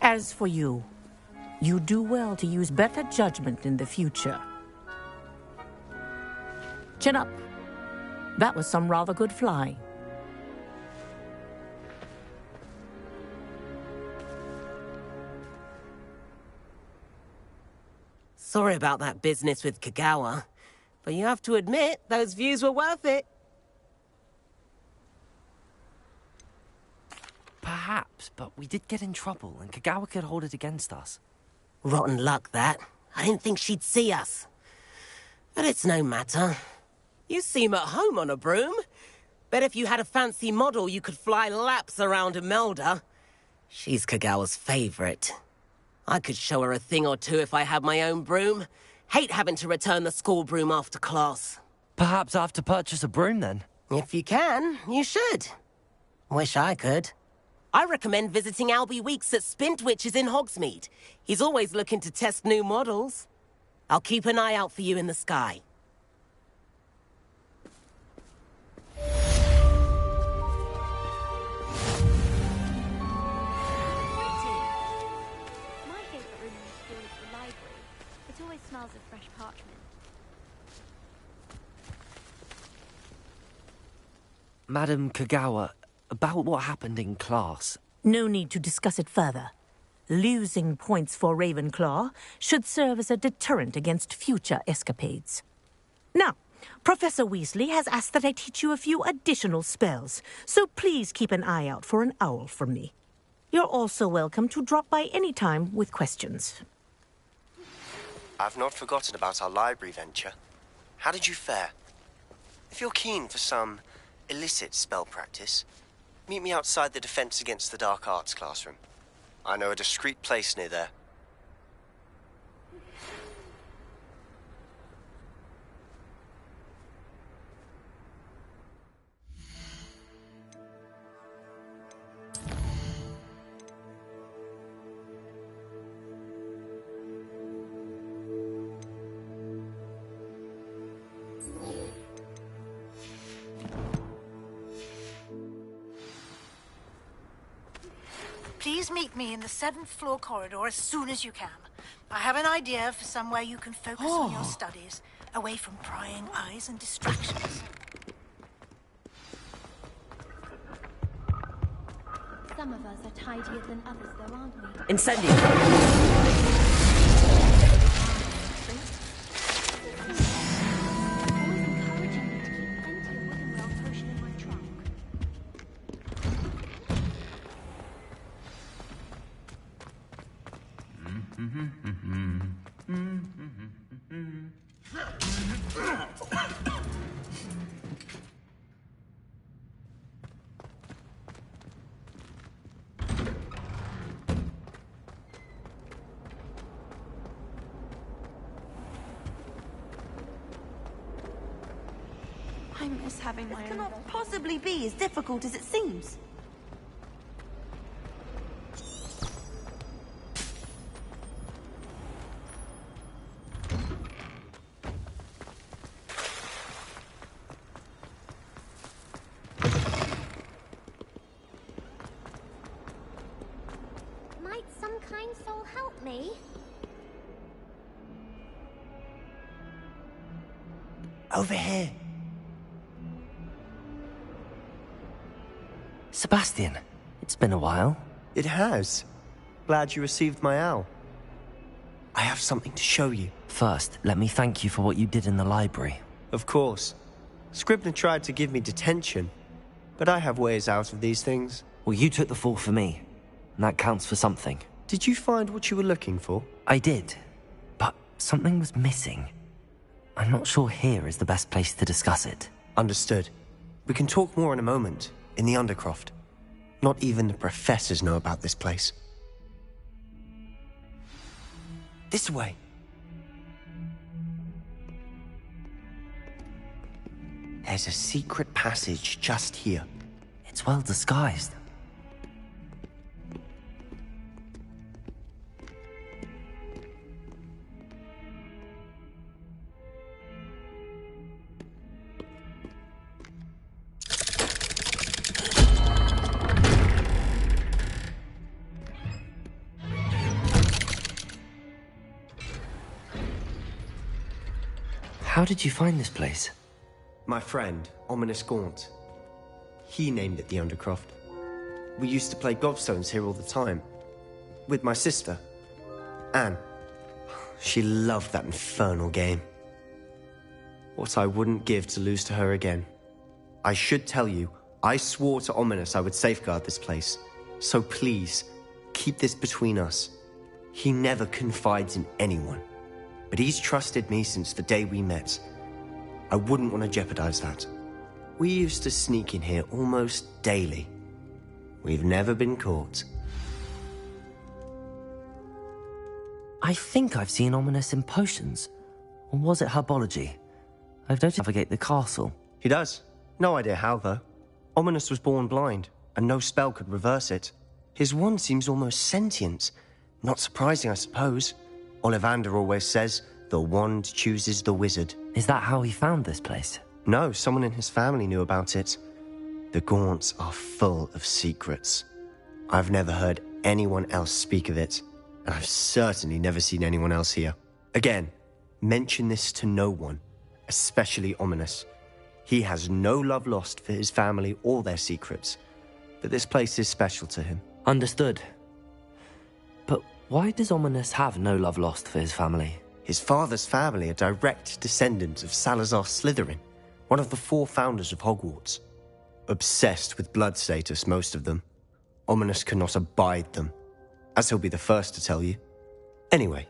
As for you, you do well to use better judgment in the future. Chin up. That was some rather good flying. Sorry about that business with Kagawa, but you have to admit, those views were worth it. Perhaps, but we did get in trouble, and Kagawa could hold it against us. Rotten luck, that. I didn't think she'd see us. But it's no matter. You seem at home on a broom. Bet if you had a fancy model, you could fly laps around Imelda. She's Kagawa's favorite. I could show her a thing or two if I had my own broom. Hate having to return the school broom after class. Perhaps I have to purchase a broom, then? If you can, you should. Wish I could. I recommend visiting Albie Weeks at Spintwitches in Hogsmeade. He's always looking to test new models. I'll keep an eye out for you in the sky. My favourite room in the school is the library. It always smells of fresh parchment. Madam Kagawa, about what happened in class. No need to discuss it further. Losing points for Ravenclaw should serve as a deterrent against future escapades. Now, Professor Weasley has asked that I teach you a few additional spells, so please keep an eye out for an owl from me. You're also welcome to drop by any time with questions. I've not forgotten about our library venture. How did you fare? If you're keen for some illicit spell practice, meet me outside the Defense Against the Dark Arts classroom. I know a discreet place near there. Please meet me in the 7th floor corridor as soon as you can. I have an idea for somewhere you can focus on your studies, away from prying eyes and distractions. Some of us are tidier than others, though, aren't we? Incendio! I miss having my own. This cannot possibly be as difficult as it seems. Might some kind soul help me? Over here. Sebastian, it's been a while. It has. Glad you received my owl. I have something to show you. First, let me thank you for what you did in the library. Of course. Scribner tried to give me detention, but I have ways out of these things. Well, you took the fall for me, and that counts for something. Did you find what you were looking for? I did, but something was missing. I'm not sure here is the best place to discuss it. Understood. We can talk more in a moment, in the Undercroft. Not even the professors know about this place. This way. There's a secret passage just here. It's well disguised. How did you find this place? My friend, Ominous Gaunt. He named it the Undercroft. We used to play gobstones here all the time. With my sister, Anne. She loved that infernal game. What I wouldn't give to lose to her again. I should tell you, I swore to Ominous I would safeguard this place. So please, keep this between us. He never confides in anyone. But he's trusted me since the day we met. I wouldn't want to jeopardize that. We used to sneak in here almost daily. We've never been caught. I think I've seen Ominous in potions. Or was it herbology? I've noticed navigate the castle. He does. No idea how, though. Ominous was born blind, and no spell could reverse it. His wand seems almost sentient. Not surprising, I suppose. Ollivander always says, the wand chooses the wizard. Is that how he found this place? No, someone in his family knew about it. The Gaunts are full of secrets. I've never heard anyone else speak of it, and I've certainly never seen anyone else here. Again, mention this to no one, especially Ominous. He has no love lost for his family or their secrets, but this place is special to him. Understood. But why does Ominous have no love lost for his family? His father's family are direct descendants of Salazar Slytherin, one of the 4 founders of Hogwarts. Obsessed with blood status, most of them. Ominous cannot abide them, as he'll be the first to tell you. Anyway,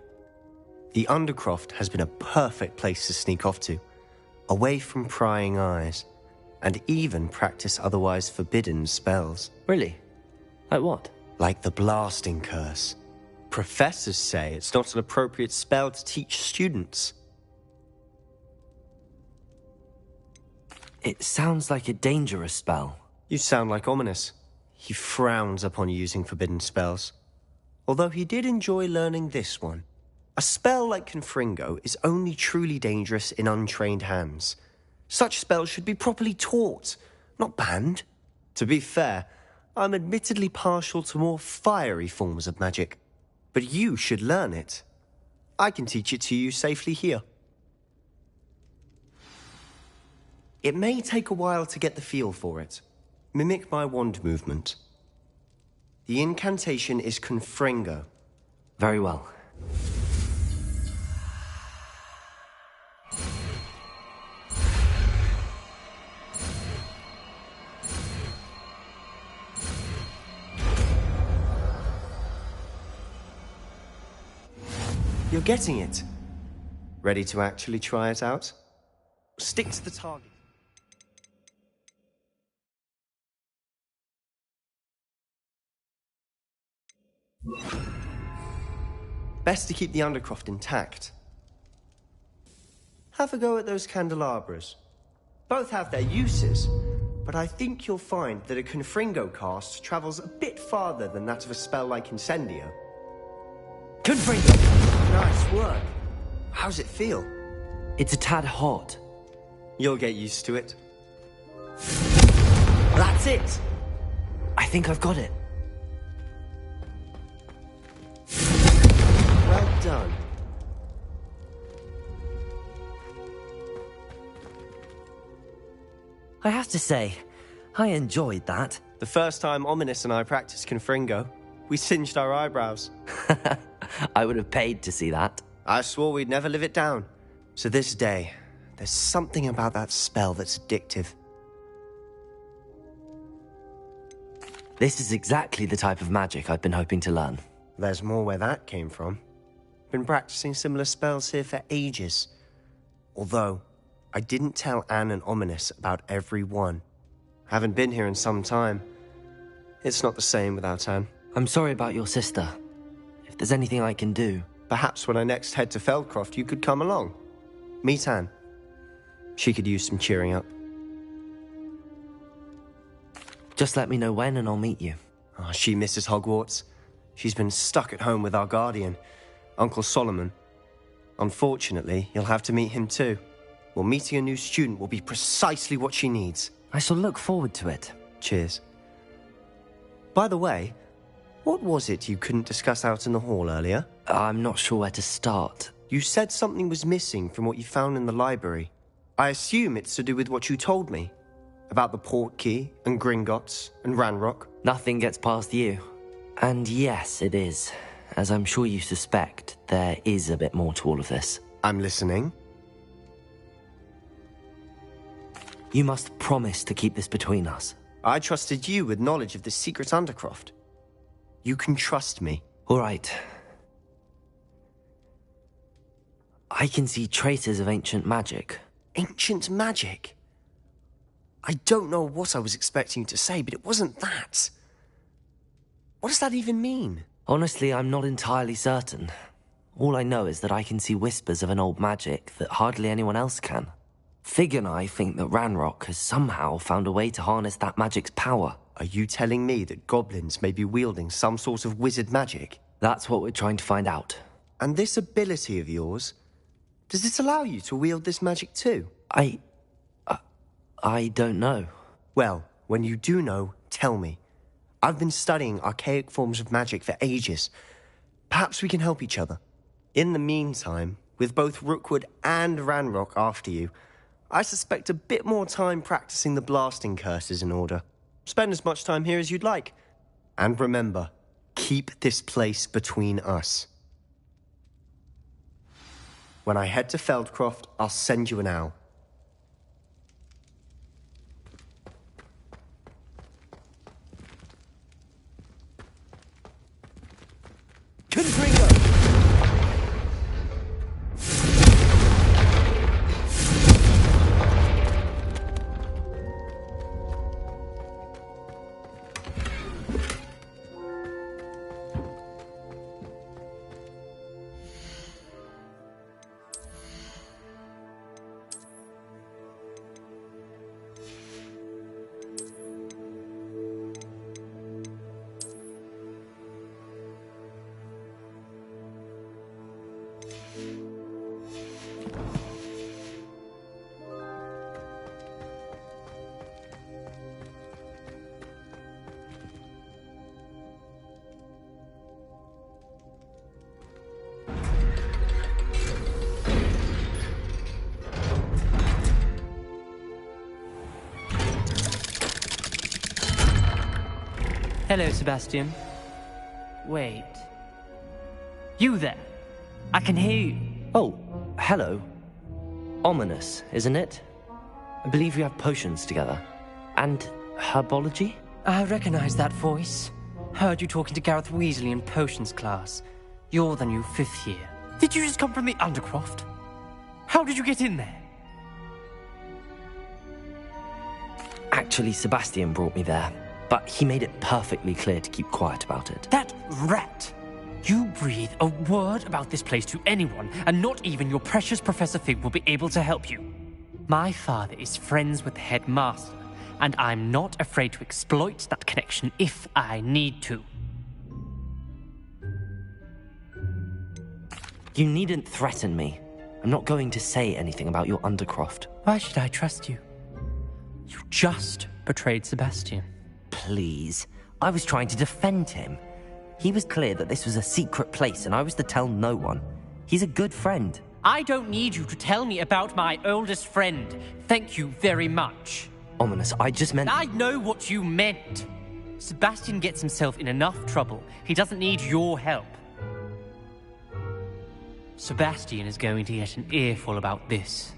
the Undercroft has been a perfect place to sneak off to, away from prying eyes, and even practice otherwise forbidden spells. Really? Like what? Like the Blasting Curse. Professors say it's not an appropriate spell to teach students. It sounds like a dangerous spell. You sound like Ominous. He frowns upon using forbidden spells. Although he did enjoy learning this one. A spell like Confringo is only truly dangerous in untrained hands. Such spells should be properly taught, not banned. To be fair, I'm admittedly partial to more fiery forms of magic. But you should learn it. I can teach it to you safely here. It may take a while to get the feel for it. Mimic my wand movement. The incantation is Confringo. Very well. You're getting it. Ready to actually try it out? Stick to the target. Best to keep the Undercroft intact. Have a go at those candelabras. Both have their uses, but I think you'll find that a Confringo cast travels a bit farther than that of a spell like Incendio. Confringo! Nice work. How's it feel? It's a tad hot. You'll get used to it. That's it! I think I've got it. Well done. I have to say, I enjoyed that. The first time Ominous and I practiced Confringo, we singed our eyebrows. I would have paid to see that. I swore we'd never live it down. So this day, there's something about that spell that's addictive. This is exactly the type of magic I've been hoping to learn. There's more where that came from. Been practicing similar spells here for ages. Although, I didn't tell Anne and Ominous about every one. Haven't been here in some time. It's not the same without Anne. I'm sorry about your sister. If there's anything I can do... Perhaps when I next head to Feldcroft, you could come along. Meet Anne. She could use some cheering up. Just let me know when and I'll meet you. Oh, she misses Hogwarts. She's been stuck at home with our guardian, Uncle Solomon. Unfortunately, you'll have to meet him too. Well, meeting a new student will be precisely what she needs. I shall look forward to it. Cheers. By the way, what was it you couldn't discuss out in the hall earlier? I'm not sure where to start. You said something was missing from what you found in the library. I assume it's to do with what you told me. About the port key, and Gringotts, and Ranrock. Nothing gets past you. And yes, it is. As I'm sure you suspect, there is a bit more to all of this. I'm listening. You must promise to keep this between us. I trusted you with knowledge of the secret Undercroft. You can trust me. All right. I can see traces of ancient magic. Ancient magic? I don't know what I was expecting you to say, but it wasn't that. What does that even mean? Honestly, I'm not entirely certain. All I know is that I can see whispers of an old magic that hardly anyone else can. Fig and I think that Ranrock has somehow found a way to harness that magic's power. Are you telling me that goblins may be wielding some sort of wizard magic? That's what we're trying to find out. And this ability of yours, does it allow you to wield this magic too? I don't know. Well, when you do know, tell me. I've been studying archaic forms of magic for ages. Perhaps we can help each other. In the meantime, with both Rookwood and Ranrock after you, I suspect a bit more time practicing the blasting curse is in order. Spend as much time here as you'd like. And remember, keep this place between us. When I head to Feldcroft, I'll send you an owl. Hello, Sebastian. Wait. You there? I can hear you. Oh, hello. Ominous, isn't it? I believe we have potions together. And herbology? I recognize that voice. Heard you talking to Gareth Weasley in potions class. You're the new 5th year. Did you just come from the Undercroft? How did you get in there? Actually, Sebastian brought me there, but he made it perfectly clear to keep quiet about it. That rat! You breathe a word about this place to anyone, and not even your precious Professor Fig will be able to help you. My father is friends with the headmaster, and I'm not afraid to exploit that connection if I need to. You needn't threaten me. I'm not going to say anything about your undercroft. Why should I trust you? You just betrayed Sebastian. Please. I was trying to defend him. He was clear that this was a secret place and I was to tell no one. He's a good friend. I don't need you to tell me about my oldest friend. Thank you very much. Ominous, I just meant... I know what you meant. Sebastian gets himself in enough trouble. He doesn't need your help. Sebastian is going to get an earful about this.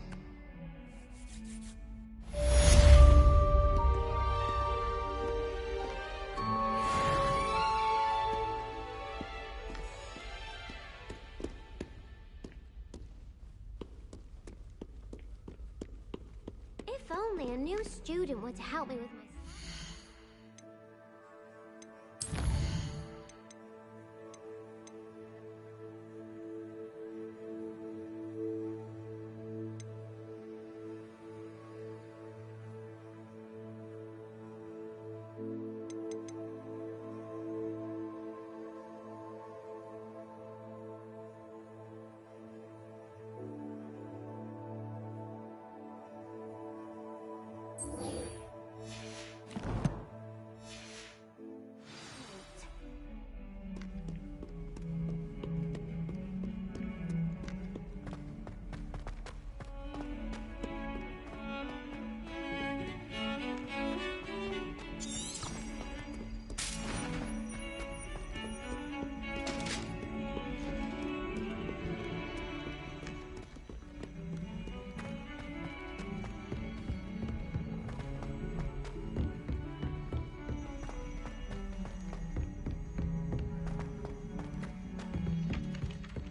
If only a new student were to help me with my...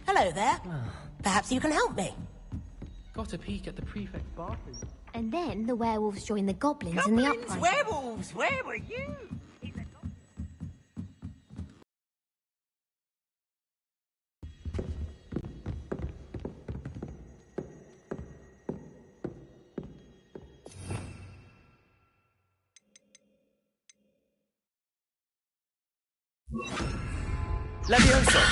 Hello there. Perhaps you can help me. Got a peek at the prefect's bathroom. And then the werewolves joined the goblins in the uprising. Werewolves! Where were you? Levioso!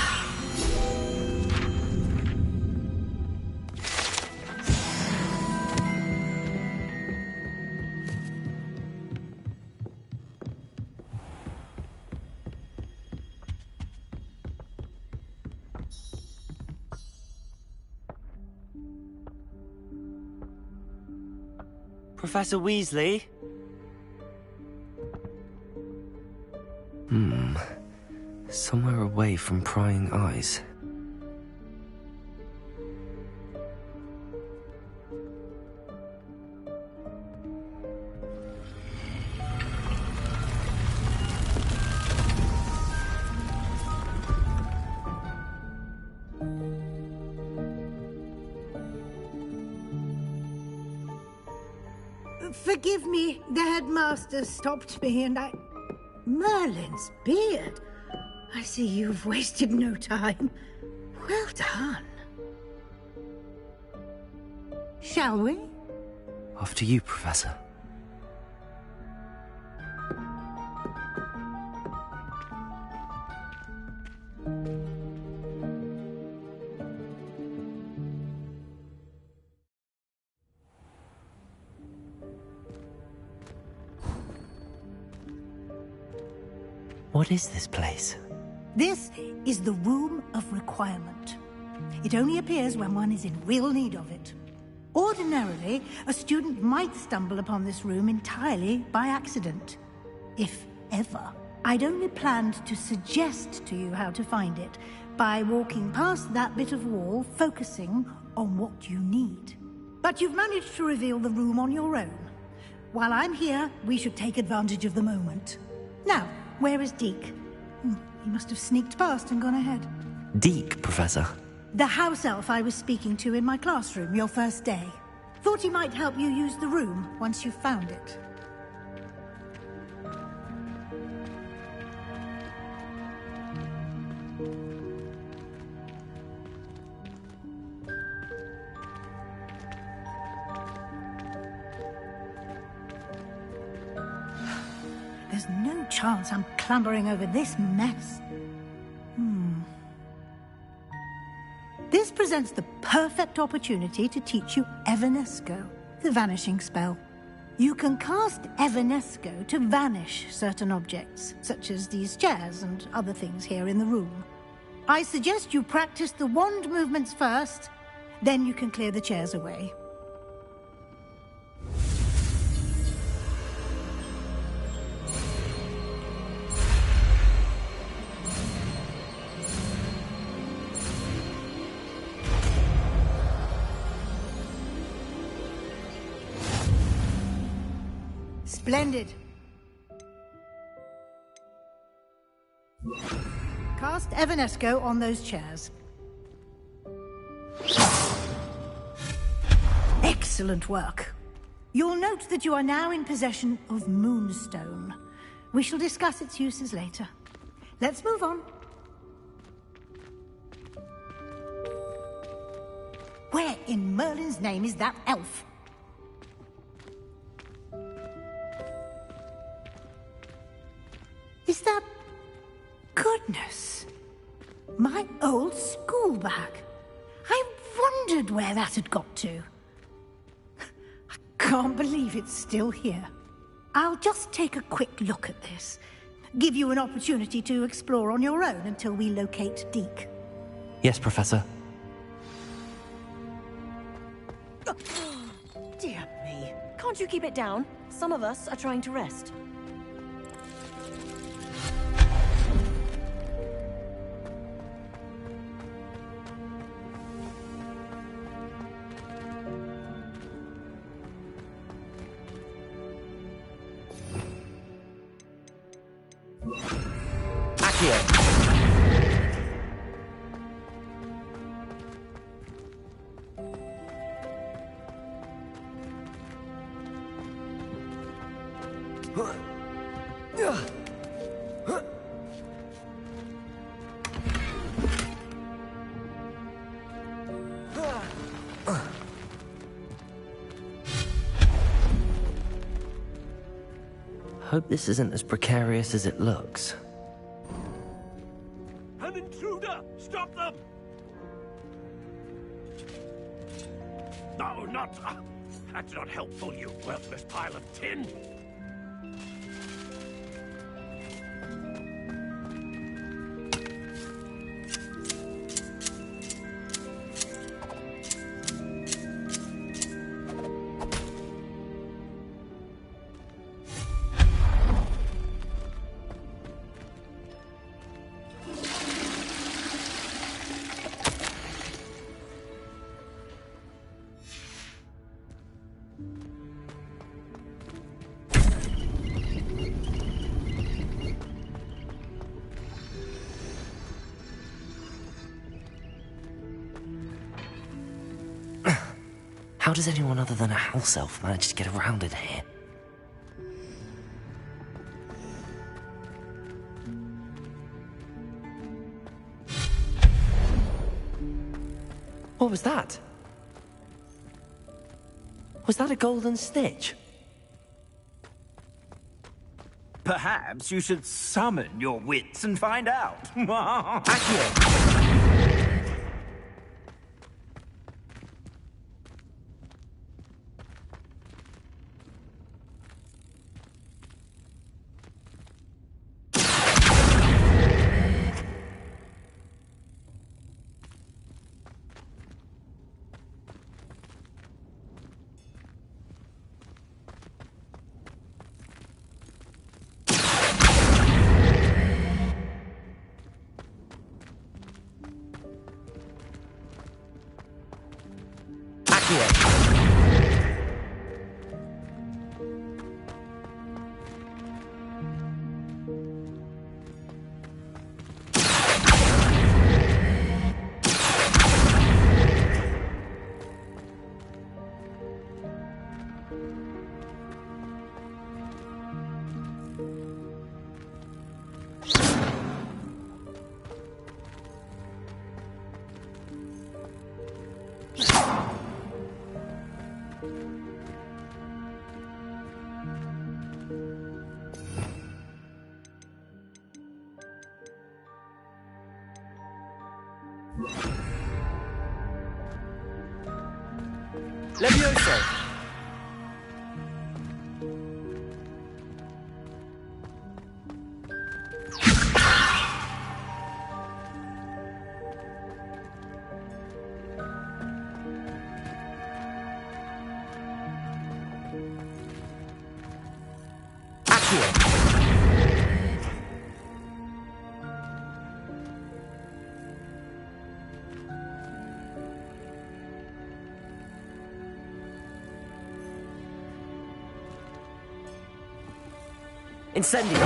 Professor Weasley? Somewhere away from prying eyes. Forgive me, the headmaster stopped me and I... Merlin's beard. I see you've wasted no time. Well done. Shall we? After you, Professor. What is this place? This is the Room of Requirement. It only appears when one is in real need of it. Ordinarily, a student might stumble upon this room entirely by accident. If ever. I'd only planned to suggest to you how to find it by walking past that bit of wall, focusing on what you need. But you've managed to reveal the room on your own. While I'm here, we should take advantage of the moment. Now, where is Deke? He must have sneaked past and gone ahead. Deke, Professor. The house elf I was speaking to in my classroom your first day. Thought he might help you use the room once you found it. There's no chance I'm clambering over this mess. This presents the perfect opportunity to teach you Evanesco, the vanishing spell. You can cast Evanesco to vanish certain objects, such as these chairs and other things here in the room. I suggest you practice the wand movements first, then you can clear the chairs away. Splendid. Cast Evanesco on those chairs. Excellent work. You'll note that you are now in possession of Moonstone. We shall discuss its uses later. Let's move on. Where in Merlin's name is that elf? Is that... Goodness! My old school bag. I wondered where that had got to. I can't believe it's still here. I'll just take a quick look at this. Give you an opportunity to explore on your own until we locate Deke. Yes, Professor. Dear me. Can't you keep it down? Some of us are trying to rest. Hope this isn't as precarious as it looks. An intruder! Stop them! No, not... that's not helpful, you worthless pile of tin! How does anyone other than a house elf manage to get around in here? What was that? Was that a golden stitch? Perhaps you should summon your wits and find out. Levioso! Incendio!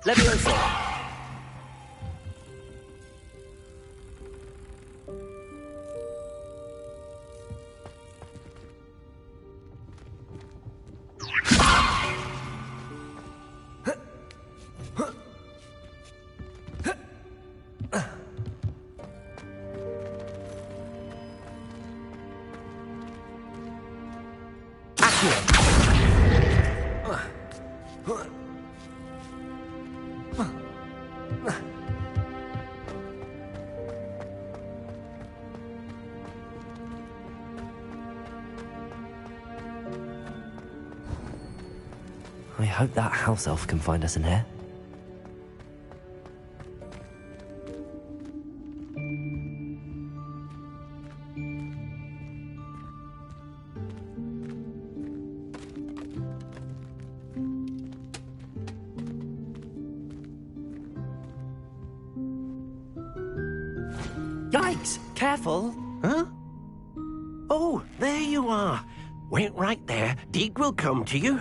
Levioso! I hope that house elf can find us in here. Yikes! Careful! Huh? Oh, there you are. Wait right there. Deke will come to you.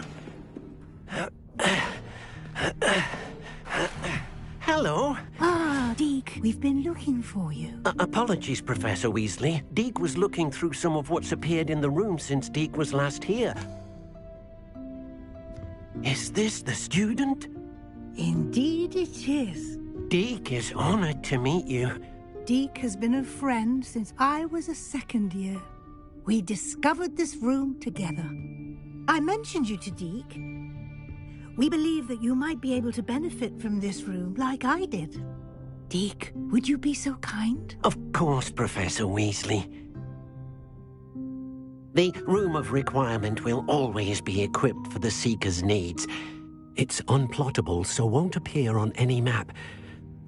Hello. Ah, Deke, we've been looking for you. Apologies, Professor Weasley. Deke was looking through some of what's appeared in the room since Deke was last here. Is this the student? Indeed it is. Deke is honored to meet you. Deke has been a friend since I was a second year. We discovered this room together. I mentioned you to Deke. We believe that you might be able to benefit from this room like I did. Deke, would you be so kind? Of course, Professor Weasley. The Room of Requirement will always be equipped for the Seeker's needs. It's unplottable, so won't appear on any map.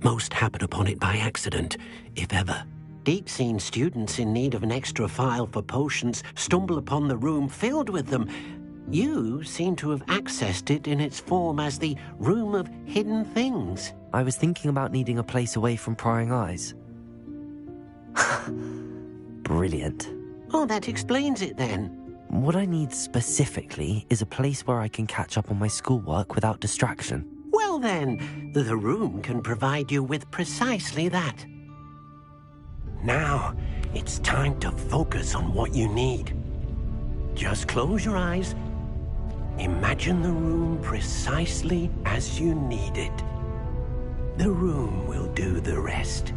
Most happen upon it by accident, if ever. Deke's seen students in need of an extra file for potions stumble upon the room filled with them. You seem to have accessed it in its form as the Room of Hidden Things. I was thinking about needing a place away from prying eyes. Brilliant. Oh, that explains it then. What I need specifically is a place where I can catch up on my schoolwork without distraction. Well then, the room can provide you with precisely that. Now, it's time to focus on what you need. Just close your eyes. Imagine the room precisely as you need it. The room will do the rest.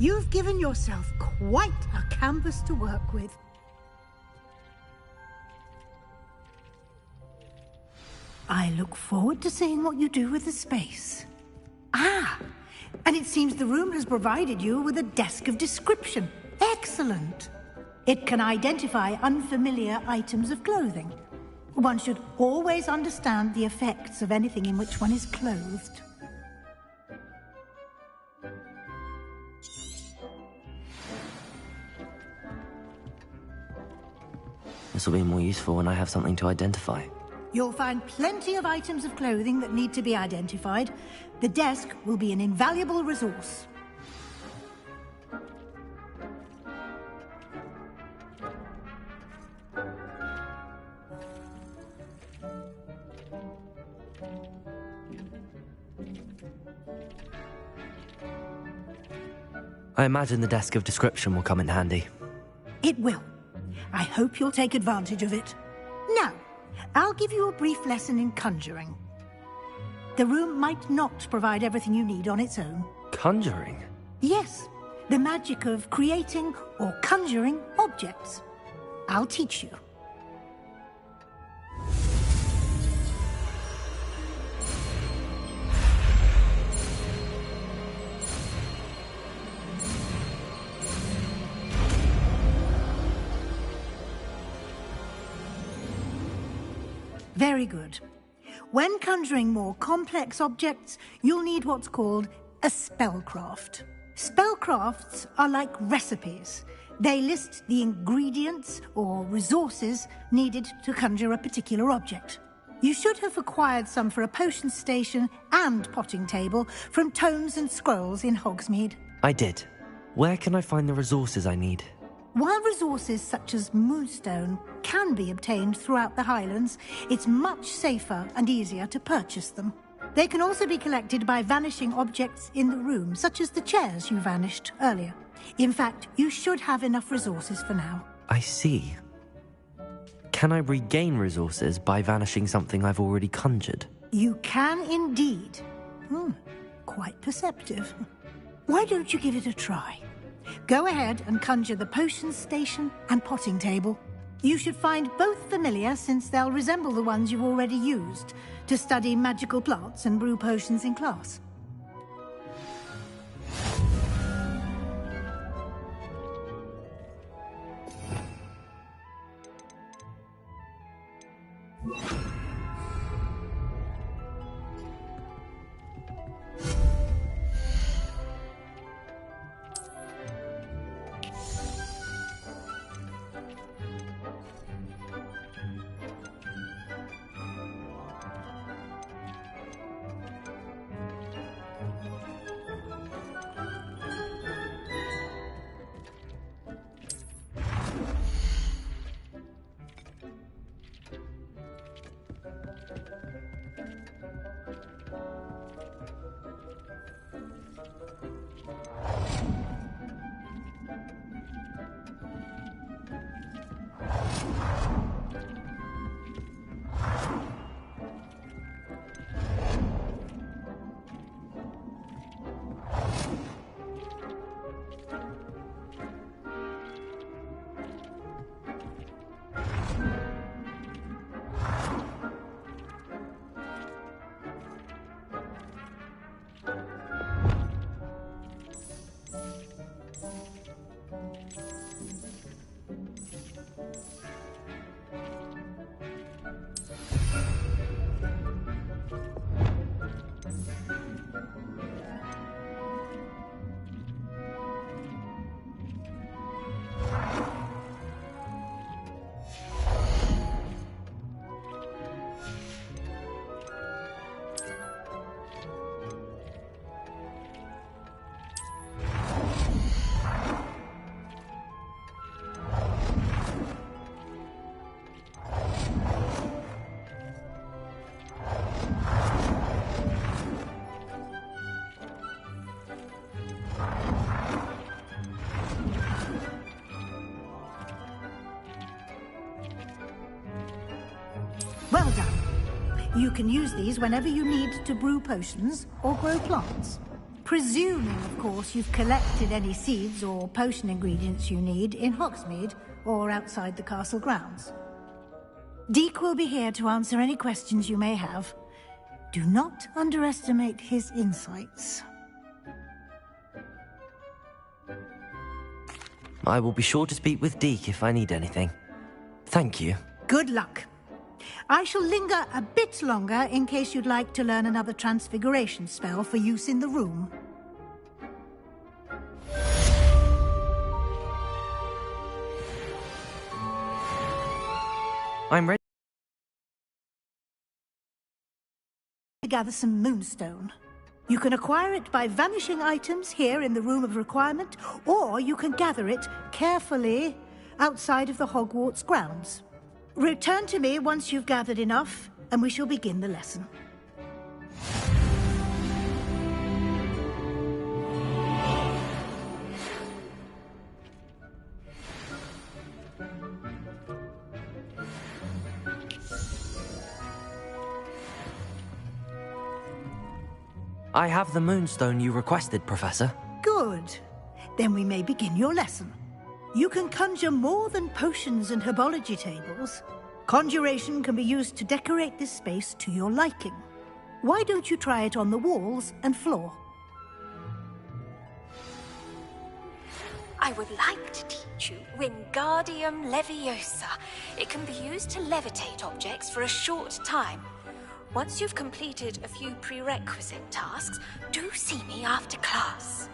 You've given yourself quite a canvas to work with. I look forward to seeing what you do with the space. Ah, and it seems the room has provided you with a desk of description. Excellent. It can identify unfamiliar items of clothing. One should always understand the effects of anything in which one is clothed. This will be more useful when I have something to identify. You'll find plenty of items of clothing that need to be identified. The desk will be an invaluable resource. I imagine the desk of description will come in handy. It will. I hope you'll take advantage of it. Now, I'll give you a brief lesson in conjuring. The room might not provide everything you need on its own. Conjuring? Yes, the magic of creating or conjuring objects. I'll teach you. Very good. When conjuring more complex objects, you'll need what's called a spellcraft. Spellcrafts are like recipes. They list the ingredients or resources needed to conjure a particular object. You should have acquired some for a potion station and potting table from tomes and scrolls in Hogsmeade. I did. Where can I find the resources I need? While resources such as moonstone can be obtained throughout the Highlands, it's much safer and easier to purchase them. They can also be collected by vanishing objects in the room, such as the chairs you vanished earlier. In fact, you should have enough resources for now. I see. Can I regain resources by vanishing something I've already conjured? You can indeed. Quite perceptive. Why don't you give it a try? Go ahead and conjure the potion station and potting table. You should find both familiar, since they'll resemble the ones you've already used to study magical plants and brew potions in class. Well done. You can use these whenever you need to brew potions or grow plants. Presuming, of course, you've collected any seeds or potion ingredients you need in Hogsmeade or outside the castle grounds. Deke will be here to answer any questions you may have. Do not underestimate his insights. I will be sure to speak with Deke if I need anything. Thank you. Good luck. I shall linger a bit longer in case you'd like to learn another transfiguration spell for use in the room. I'm ready to gather some moonstone. You can acquire it by vanishing items here in the Room of Requirement, or you can gather it carefully outside of the Hogwarts grounds. Return to me once you've gathered enough, and we shall begin the lesson. I have the moonstone you requested, Professor. Good. Then we may begin your lesson. You can conjure more than potions and herbology tables. Conjuration can be used to decorate this space to your liking. Why don't you try it on the walls and floor? I would like to teach you Wingardium Leviosa. It can be used to levitate objects for a short time. Once you've completed a few prerequisite tasks, do see me after class.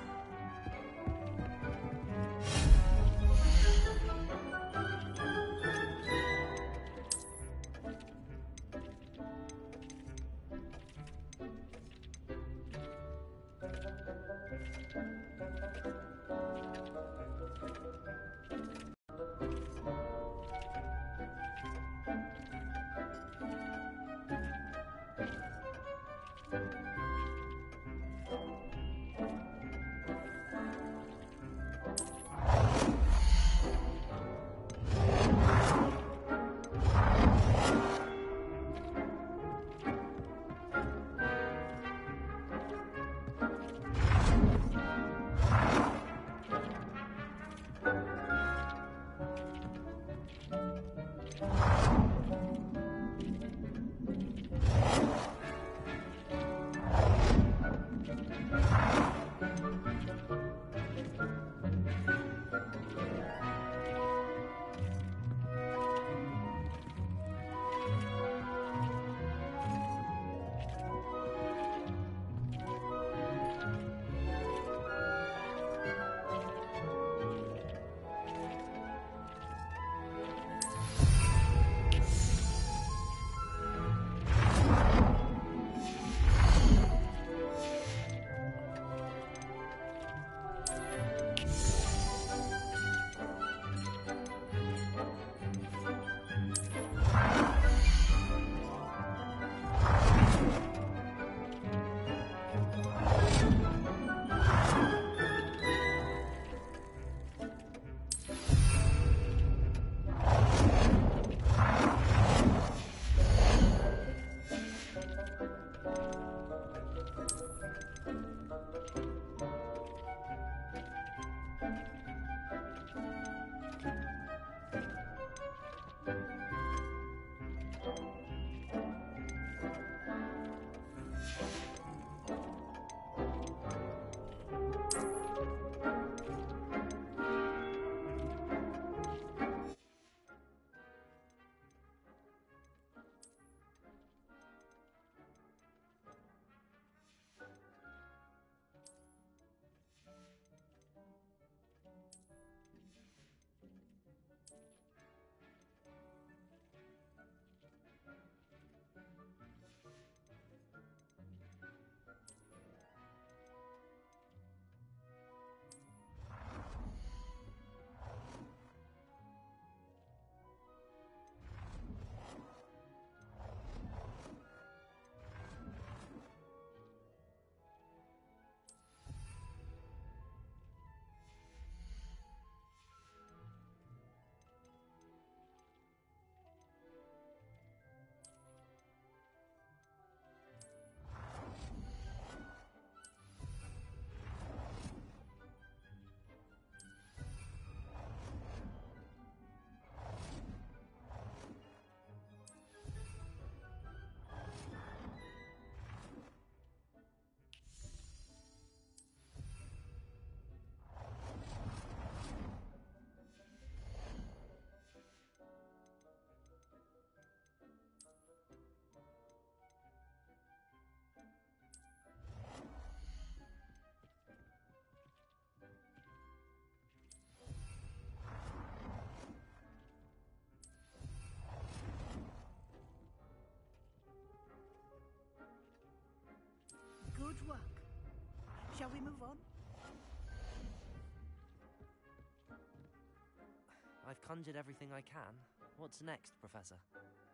conjured everything I can. What's next, Professor?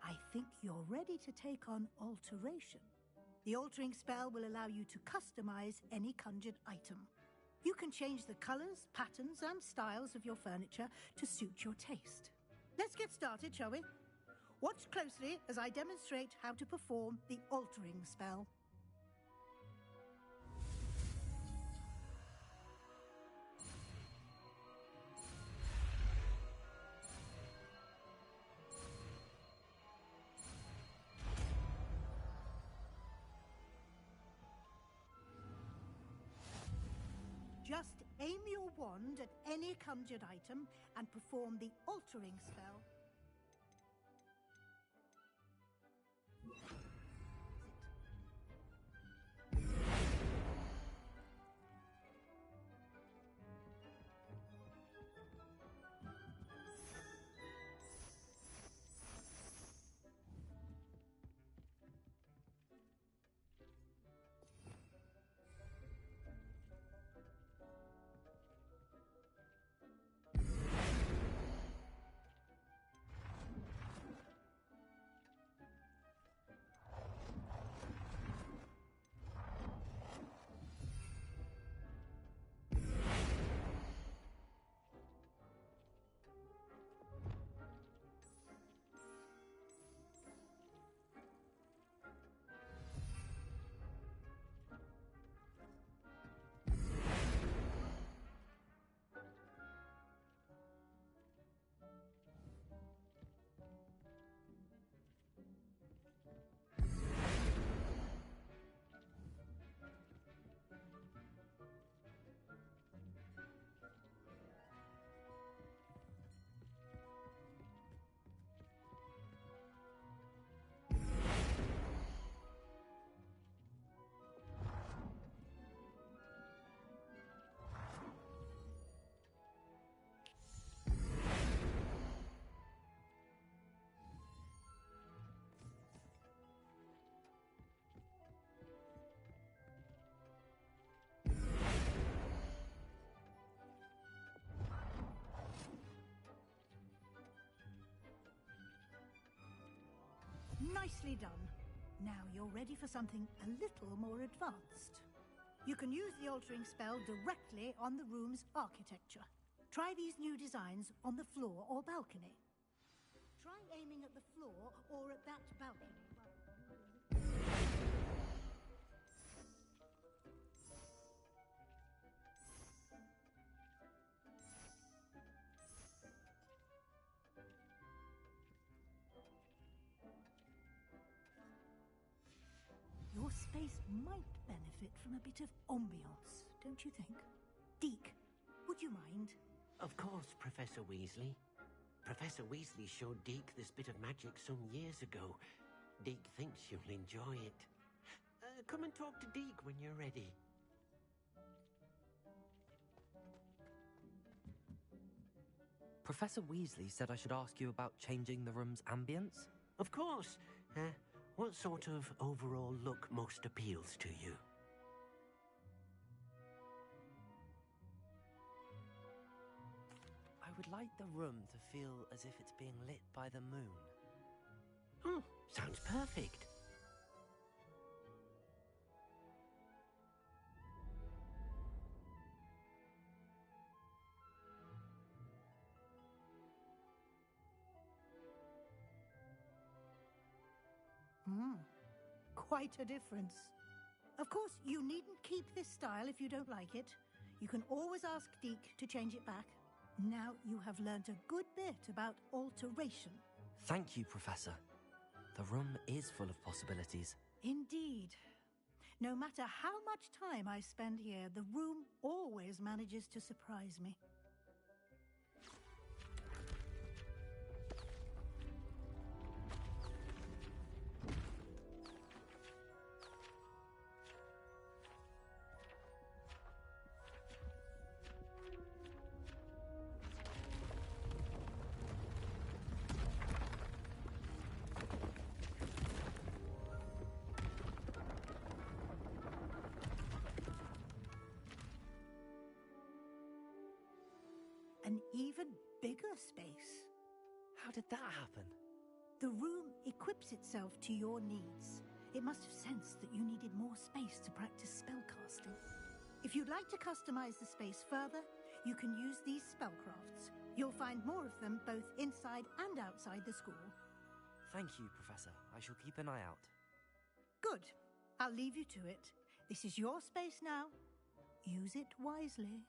I think you're ready to take on alteration. The altering spell will allow you to customize any conjured item. You can change the colors, patterns, and styles of your furniture to suit your taste. Let's get started, shall we? Watch closely as I demonstrate how to perform the altering spell. Just aim your wand at any conjured item and perform the altering spell. Nicely done. Now you're ready for something a little more advanced. You can use the altering spell directly on the room's architecture. Try these new designs on the floor or balcony. Try aiming at the floor or at that balcony. Your space might benefit from a bit of ambiance, don't you think? Deke, would you mind? Of course, Professor Weasley. Professor Weasley showed Deke this bit of magic some years ago. Deke thinks you'll enjoy it. Come and talk to Deke when you're ready. Professor Weasley said I should ask you about changing the room's ambience? Of course. What sort of overall look most appeals to you? I would like the room to feel as if it's being lit by the moon. Oh, sounds perfect. Quite a difference. Of course, you needn't keep this style if you don't like it. You can always ask Deke to change it back. Now you have learnt a good bit about alteration. Thank you, Professor. The room is full of possibilities. Indeed. No matter how much time I spend here, the room always manages to surprise me. An even bigger space. How did that happen? The room equips itself to your needs. It must have sensed that you needed more space to practice spellcasting. If you'd like to customize the space further, you can use these spellcrafts. You'll find more of them both inside and outside the school. Thank you, Professor. I shall keep an eye out. Good. I'll leave you to it. This is your space now. Use it wisely.